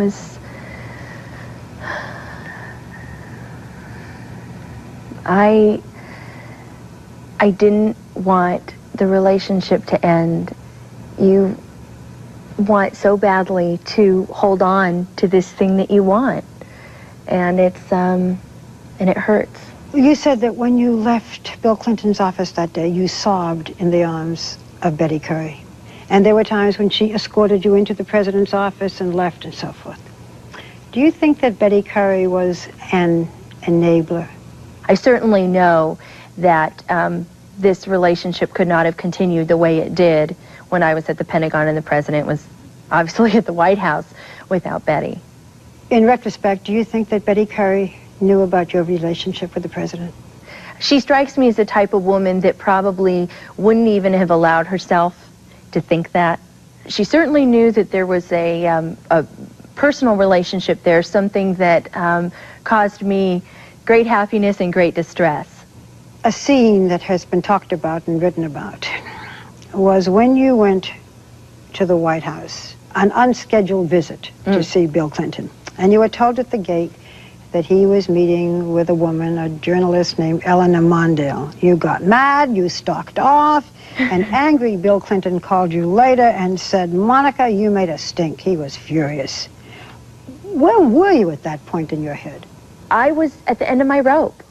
didn't want the relationship to end. You want so badly to hold on to this thing that you want, and it hurts. You said that when you left Bill Clinton's office that day, you sobbed in the arms of Betty Curry. And there were times when she escorted you into the president's office and left and so forth. Do you think that Betty Curry was an enabler? I certainly know that this relationship could not have continued the way it did when I was at the Pentagon and the president was obviously at the White House without Betty. In retrospect, do you think that Betty Curry knew about your relationship with the president? She strikes me as the type of woman that probably wouldn't even have allowed herself to think that. She certainly knew that there was a personal relationship there, something that caused me great happiness and great distress. A scene that has been talked about and written about was when you went to the White House, an unscheduled visit to see Bill Clinton. And you were told at the gate that he was meeting with a woman, a journalist named Eleanor Mondale. You got mad, you stalked off, and angry Bill Clinton called you later and said, Monica, you made a stink. He was furious. Where were you at that point in your head? I was at the end of my rope.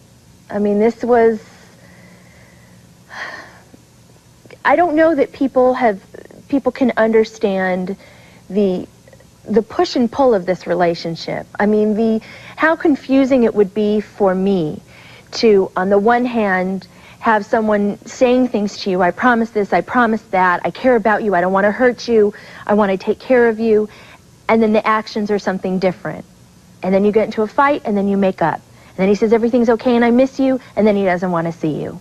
I mean, this was... I don't know that people can understand the push and pull of this relationship. I mean, how confusing it would be for me to, on the one hand, have someone saying things to you, I promise this, I promise that, I care about you, I don't want to hurt you, I want to take care of you, and then the actions are something different. And then you get into a fight, and then you make up. And then he says everything's okay and I miss you, and then he doesn't want to see you.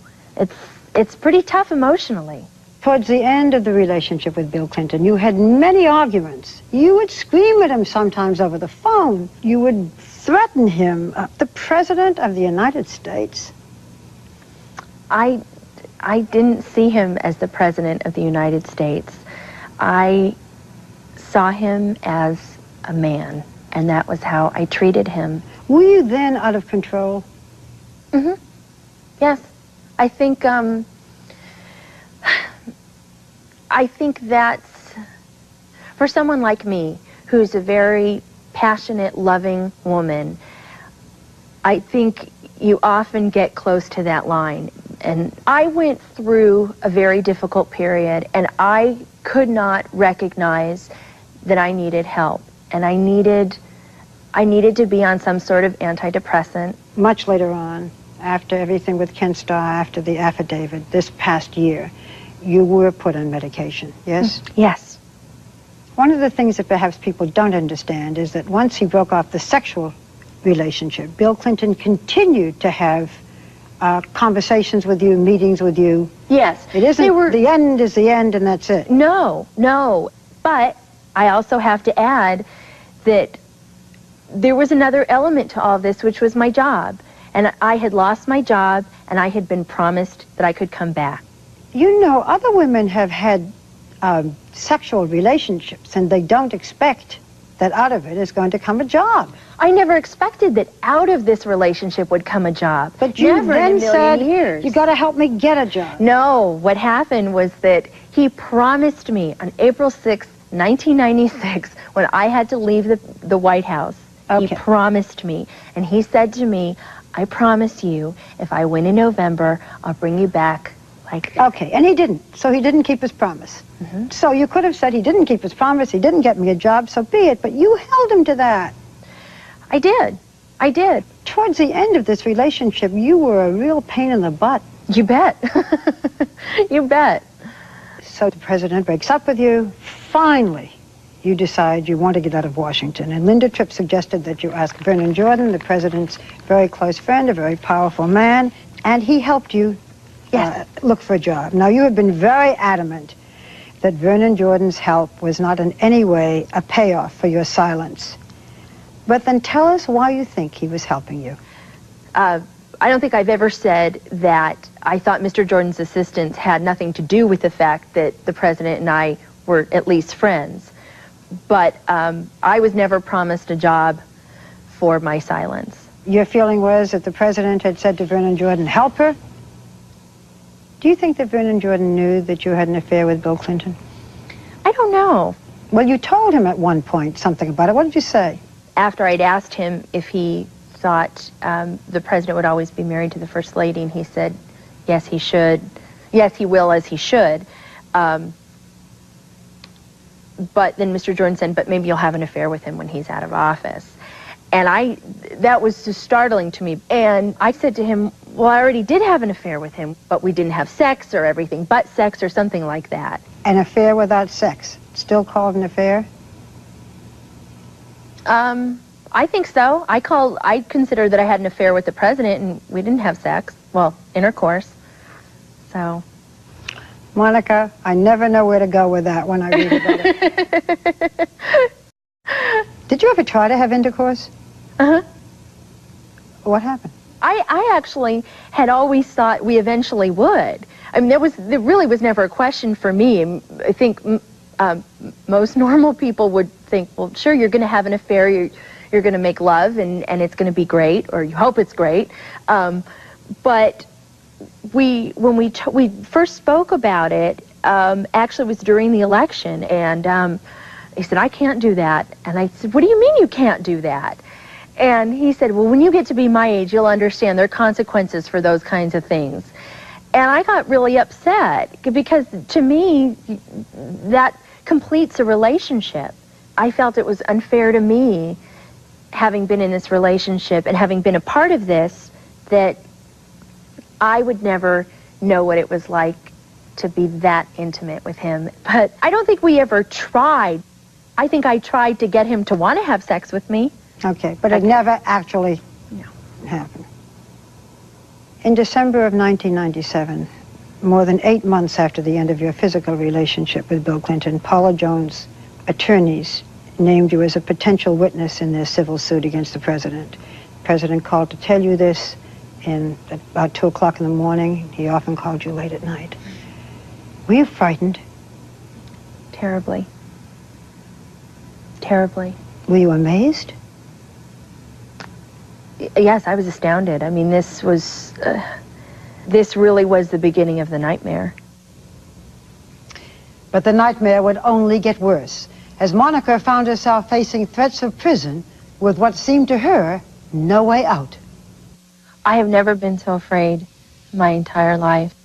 It's pretty tough emotionally. Towards the end of the relationship with Bill Clinton, you had many arguments. You would scream at him sometimes over the phone. You would threaten him. The President of the United States. I didn't see him as the President of the United States. I saw him as a man, and that was how I treated him. Were you then out of control? Mm-hmm. Yes. I think that's, for someone like me, who's a very passionate, loving woman, I think you often get close to that line. And I went through a very difficult period, and I could not recognize that I needed help. And I needed to be on some sort of antidepressant. Much later on, after everything with Ken Starr, after the affidavit, this past year, you were put on medication, yes? Yes. One of the things that perhaps people don't understand is that once he broke off the sexual relationship, Bill Clinton continued to have conversations with you, meetings with you. Yes. It isn't the end is the end and that's it. No, no. But I also have to add that there was another element to all this, which was my job. And I had lost my job, and I had been promised that I could come back. You know, other women have had sexual relationships, and they don't expect that out of it is going to come a job. I never expected that out of this relationship would come a job. But you never then in a million said, years. you got to help me get a job. No, what happened was that he promised me on April 6th, 1996, when I had to leave the White House, okay. He promised me, and he said to me, I promise you, if I win in November, I'll bring you back like this. Okay, and he didn't, so he didn't keep his promise. Mm-hmm. So you could have said he didn't keep his promise, he didn't get me a job, so be it, but you held him to that. I did. I did. Towards the end of this relationship, you were a real pain in the butt. You bet. You bet. So the president breaks up with you. Finally, you decide you want to get out of Washington. And Linda Tripp suggested that you ask Vernon Jordan, the president's very close friend, a very powerful man, and he helped you look for a job. Now, you have been very adamant that Vernon Jordan's help was not in any way a payoff for your silence. But then tell us why you think he was helping you. I don't think I've ever said that I thought Mr. Jordan's assistance had nothing to do with the fact that the president and I were at least friends. But I was never promised a job for my silence. Your feeling was that the president had said to Vernon Jordan, help her? Do you think that Vernon Jordan knew that you had an affair with Bill Clinton? I don't know. Well, you told him at one point something about it. What did you say? After I'd asked him if he thought the president would always be married to the First Lady, and he said, yes, he should. Yes, he will, as he should. But then Mr. Jordan said, but maybe you'll have an affair with him when he's out of office. And that was just startling to me. And I said to him, well, I already did have an affair with him, but we didn't have sex or everything but sex or something like that. An affair without sex, still called an affair? I think so. I consider that I had an affair with the president, and we didn't have sex. Well, intercourse. So. Monica, I never know where to go with that when I read about it. Did you ever try to have intercourse? Uh-huh. What happened? I actually had always thought we eventually would. I mean, there really was never a question for me. I think most normal people would think, well, sure, you're going to have an affair, you're going to make love, and it's going to be great, or you hope it's great. But when we first spoke about it, actually it was during the election, and he said, I can't do that. And I said, what do you mean you can't do that? And he said, well, when you get to be my age, you'll understand there are consequences for those kinds of things. And I got really upset, because to me, that completes a relationship. I felt it was unfair to me, having been in this relationship and having been a part of this, that I would never know what it was like to be that intimate with him. But I don't think we ever tried. I think I tried to get him to want to have sex with me. Okay, but it never actually happened. In December of 1997, more than 8 months after the end of your physical relationship with Bill Clinton, Paula Jones' attorneys named you as a potential witness in their civil suit against the president. The president called to tell you this at about 2 o'clock in the morning. He often called you late at night. Were you frightened? Terribly. Terribly. Were you amazed? Yes, I was astounded. I mean, this really was the beginning of the nightmare. But the nightmare would only get worse, as Monica found herself facing threats of prison with what seemed to her no way out. I have never been so afraid my entire life.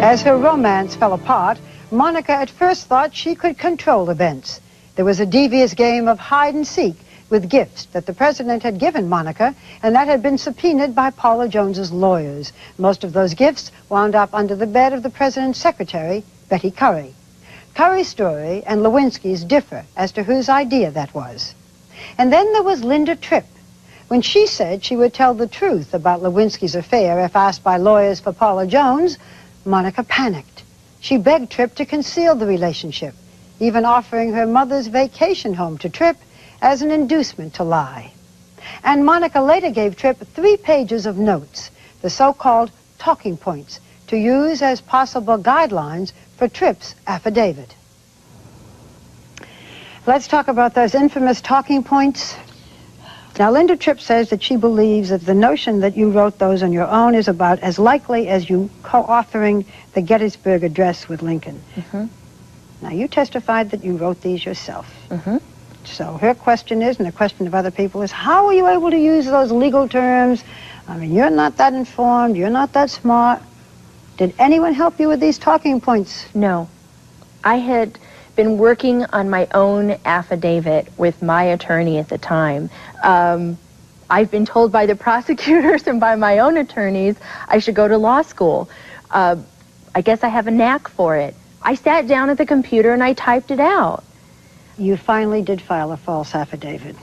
As her romance fell apart, Monica at first thought she could control events. There was a devious game of hide and seek with gifts that the president had given Monica, and that had been subpoenaed by Paula Jones's lawyers. Most of those gifts wound up under the bed of the president's secretary, Betty Curry. Curry's story and Lewinsky's differ as to whose idea that was. And then there was Linda Tripp. When she said she would tell the truth about Lewinsky's affair if asked by lawyers for Paula Jones, Monica panicked. She begged Tripp to conceal the relationship, even offering her mother's vacation home to Tripp as an inducement to lie. And Monica later gave Tripp 3 pages of notes, the so-called talking points, to use as possible guidelines for Tripp's affidavit. Let's talk about those infamous talking points. Now, Linda Tripp says that she believes that the notion that you wrote those on your own is about as likely as you co-authoring the Gettysburg Address with Lincoln. Mm-hmm. Now, you testified that you wrote these yourself. Mm-hmm. So her question is, and the question of other people is, how were you able to use those legal terms? I mean, you're not that informed, you're not that smart. Did anyone help you with these talking points? No. I had been working on my own affidavit with my attorney at the time. I've been told by the prosecutors and by my own attorneys I should go to law school. I guess I have a knack for it. I sat down at the computer and I typed it out. You finally did file a false affidavit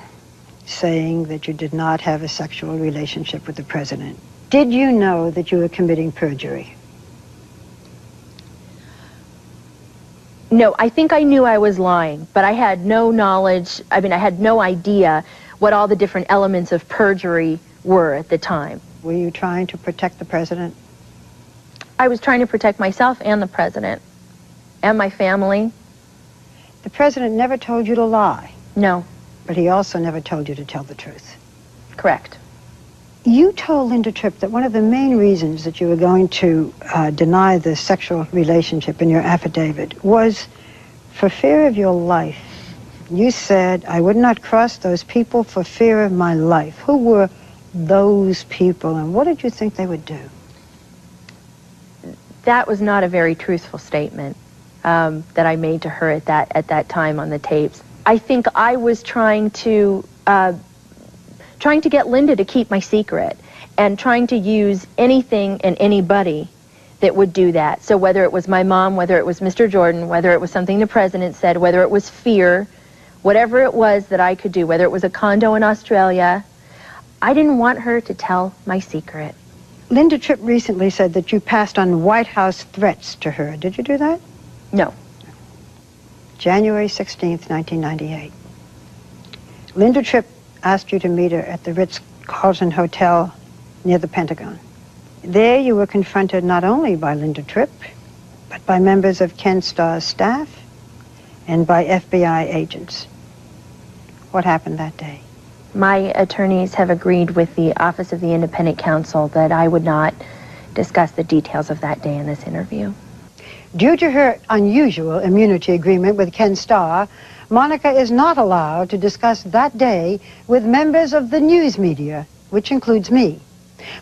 saying that you did not have a sexual relationship with the president. Did you know that you were committing perjury? No, I think I knew I was lying, but I had no knowledge, I had no idea what all the different elements of perjury were at the time. Were you trying to protect the president? I was trying to protect myself and the president, and my family. The president never told you to lie. No. But he also never told you to tell the truth. Correct. You told Linda Tripp that one of the main reasons that you were going to deny the sexual relationship in your affidavit was for fear of your life. You said, I would not cross those people for fear of my life. Who were those people, and what did you think they would do? That was not a very truthful statement that I made to her at that time on the tapes. I think I was trying to get Linda to keep my secret and trying to use anything and anybody that would do that. So whether it was my mom, whether it was Mr. Jordan, whether it was something the president said, whether it was fear, whatever it was that I could do, whether it was a condo in Australia, I didn't want her to tell my secret. Linda Tripp recently said that you passed on White House threats to her. Did you do that? No. January 16th, 1998. Linda Tripp asked you to meet her at the Ritz-Carlton Hotel near the Pentagon. There you were confronted not only by Linda Tripp, but by members of Ken Starr's staff and by FBI agents. What happened that day? My attorneys have agreed with the Office of the Independent Counsel that I would not discuss the details of that day in this interview. Due to her unusual immunity agreement with Ken Starr, Monica is not allowed to discuss that day with members of the news media, which includes me.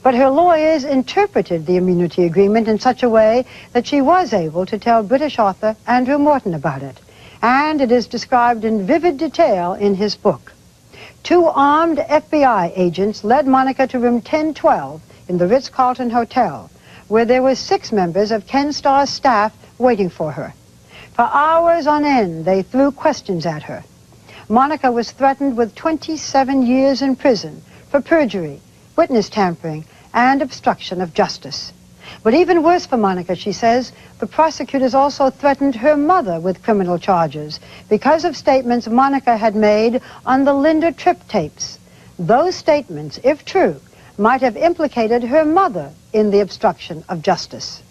But her lawyers interpreted the immunity agreement in such a way that she was able to tell British author Andrew Morton about it. And it is described in vivid detail in his book. 2 armed FBI agents led Monica to room 1012 in the Ritz-Carlton Hotel, where there were 6 members of Ken Starr's staff waiting for her. For hours on end, they threw questions at her. Monica was threatened with 27 years in prison for perjury, witness tampering, and obstruction of justice. But even worse for Monica, she says, the prosecutors also threatened her mother with criminal charges because of statements Monica had made on the Linda Tripp tapes. Those statements, if true, might have implicated her mother in the obstruction of justice.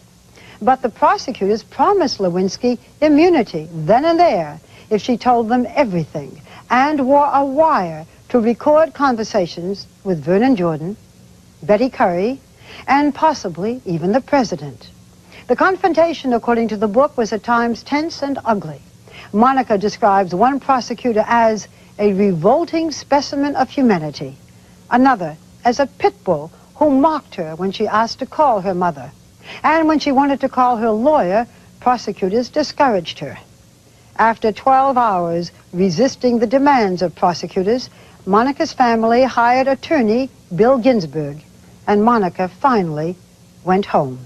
But the prosecutors promised Lewinsky immunity then and there if she told them everything, and wore a wire to record conversations with Vernon Jordan, Betty Curry, and possibly even the president. The confrontation, according to the book, was at times tense and ugly. Monica describes one prosecutor as a revolting specimen of humanity, another as a pit bull who mocked her when she asked to call her mother. And when she wanted to call her lawyer, prosecutors discouraged her. After 12 hours resisting the demands of prosecutors, Monica's family hired attorney Bill Ginsburg, and Monica finally went home.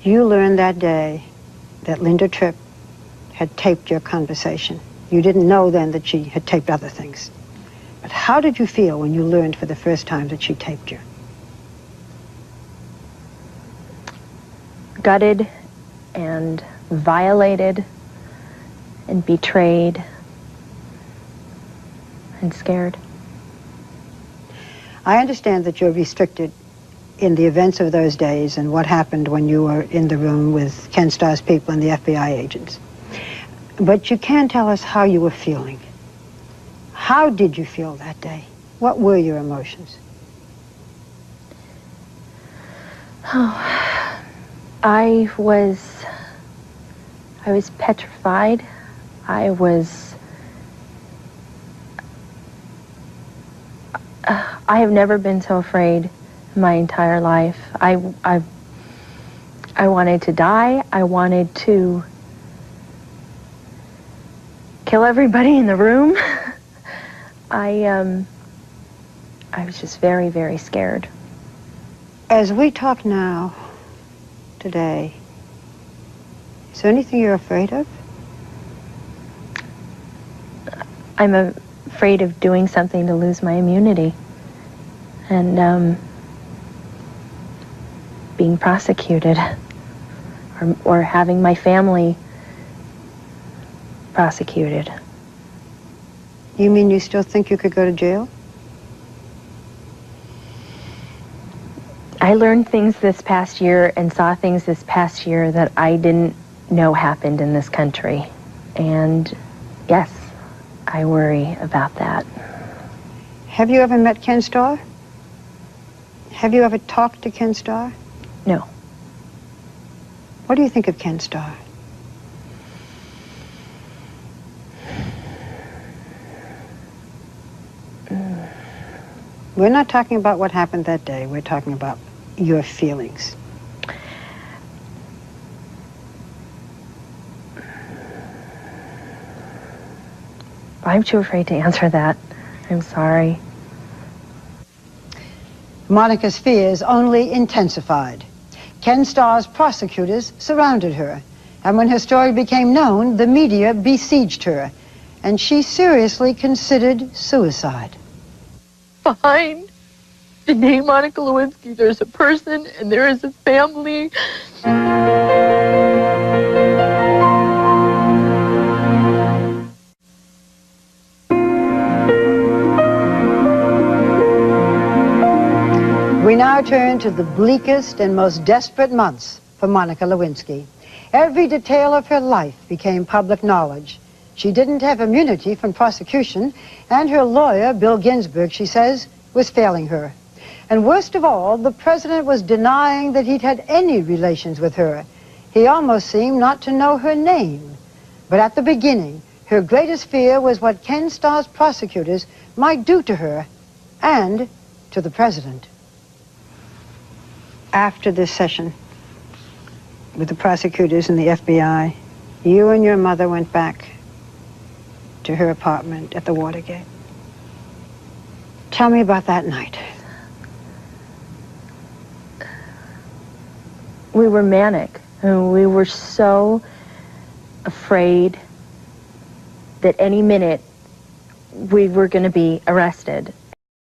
You learned that day that Linda Tripp had taped your conversation. You didn't know then that she had taped other things. But how did you feel when you learned for the first time that she taped you? Gutted and violated and betrayed and scared. I understand that you're restricted in the events of those days and what happened when you were in the room with Ken Starr's people and the FBI agents. But you can tell us how you were feeling. How did you feel that day? What were your emotions? Oh, I was petrified. I have never been so afraid in my entire life. I wanted to die. I wanted to kill everybody in the room. I was just very, very scared. As we talk now, today, is there anything you're afraid of? I'm afraid of doing something to lose my immunity and being prosecuted or having my family prosecuted. You mean you still think you could go to jail? I learned things this past year and saw things this past year that I didn't know happened in this country. And yes, I worry about that. Have you ever met Ken Starr? Have you ever talked to Ken Starr? No. What do you think of Ken Starr? We're not talking about what happened that day. We're talking about your feelings. I'm too afraid to answer that. I'm sorry. Monica's fears only intensified. Ken Starr's prosecutors surrounded her, and when her story became known, the media besieged her, and she seriously considered suicide. Behind the name Monica Lewinsky, there's a person and there is a family. We now turn to the bleakest and most desperate months for Monica Lewinsky. Every detail of her life became public knowledge. She didn't have immunity from prosecution, and her lawyer, Bill Ginsburg, she says, was failing her. And worst of all, the president was denying that he'd had any relations with her. He almost seemed not to know her name. But at the beginning, her greatest fear was what Ken Starr's prosecutors might do to her, and to the president. After this session with the prosecutors and the FBI, you and your mother went back to her apartment at the Watergate. Tell me about that night. We were manic, and we were so afraid that any minute we were going to be arrested.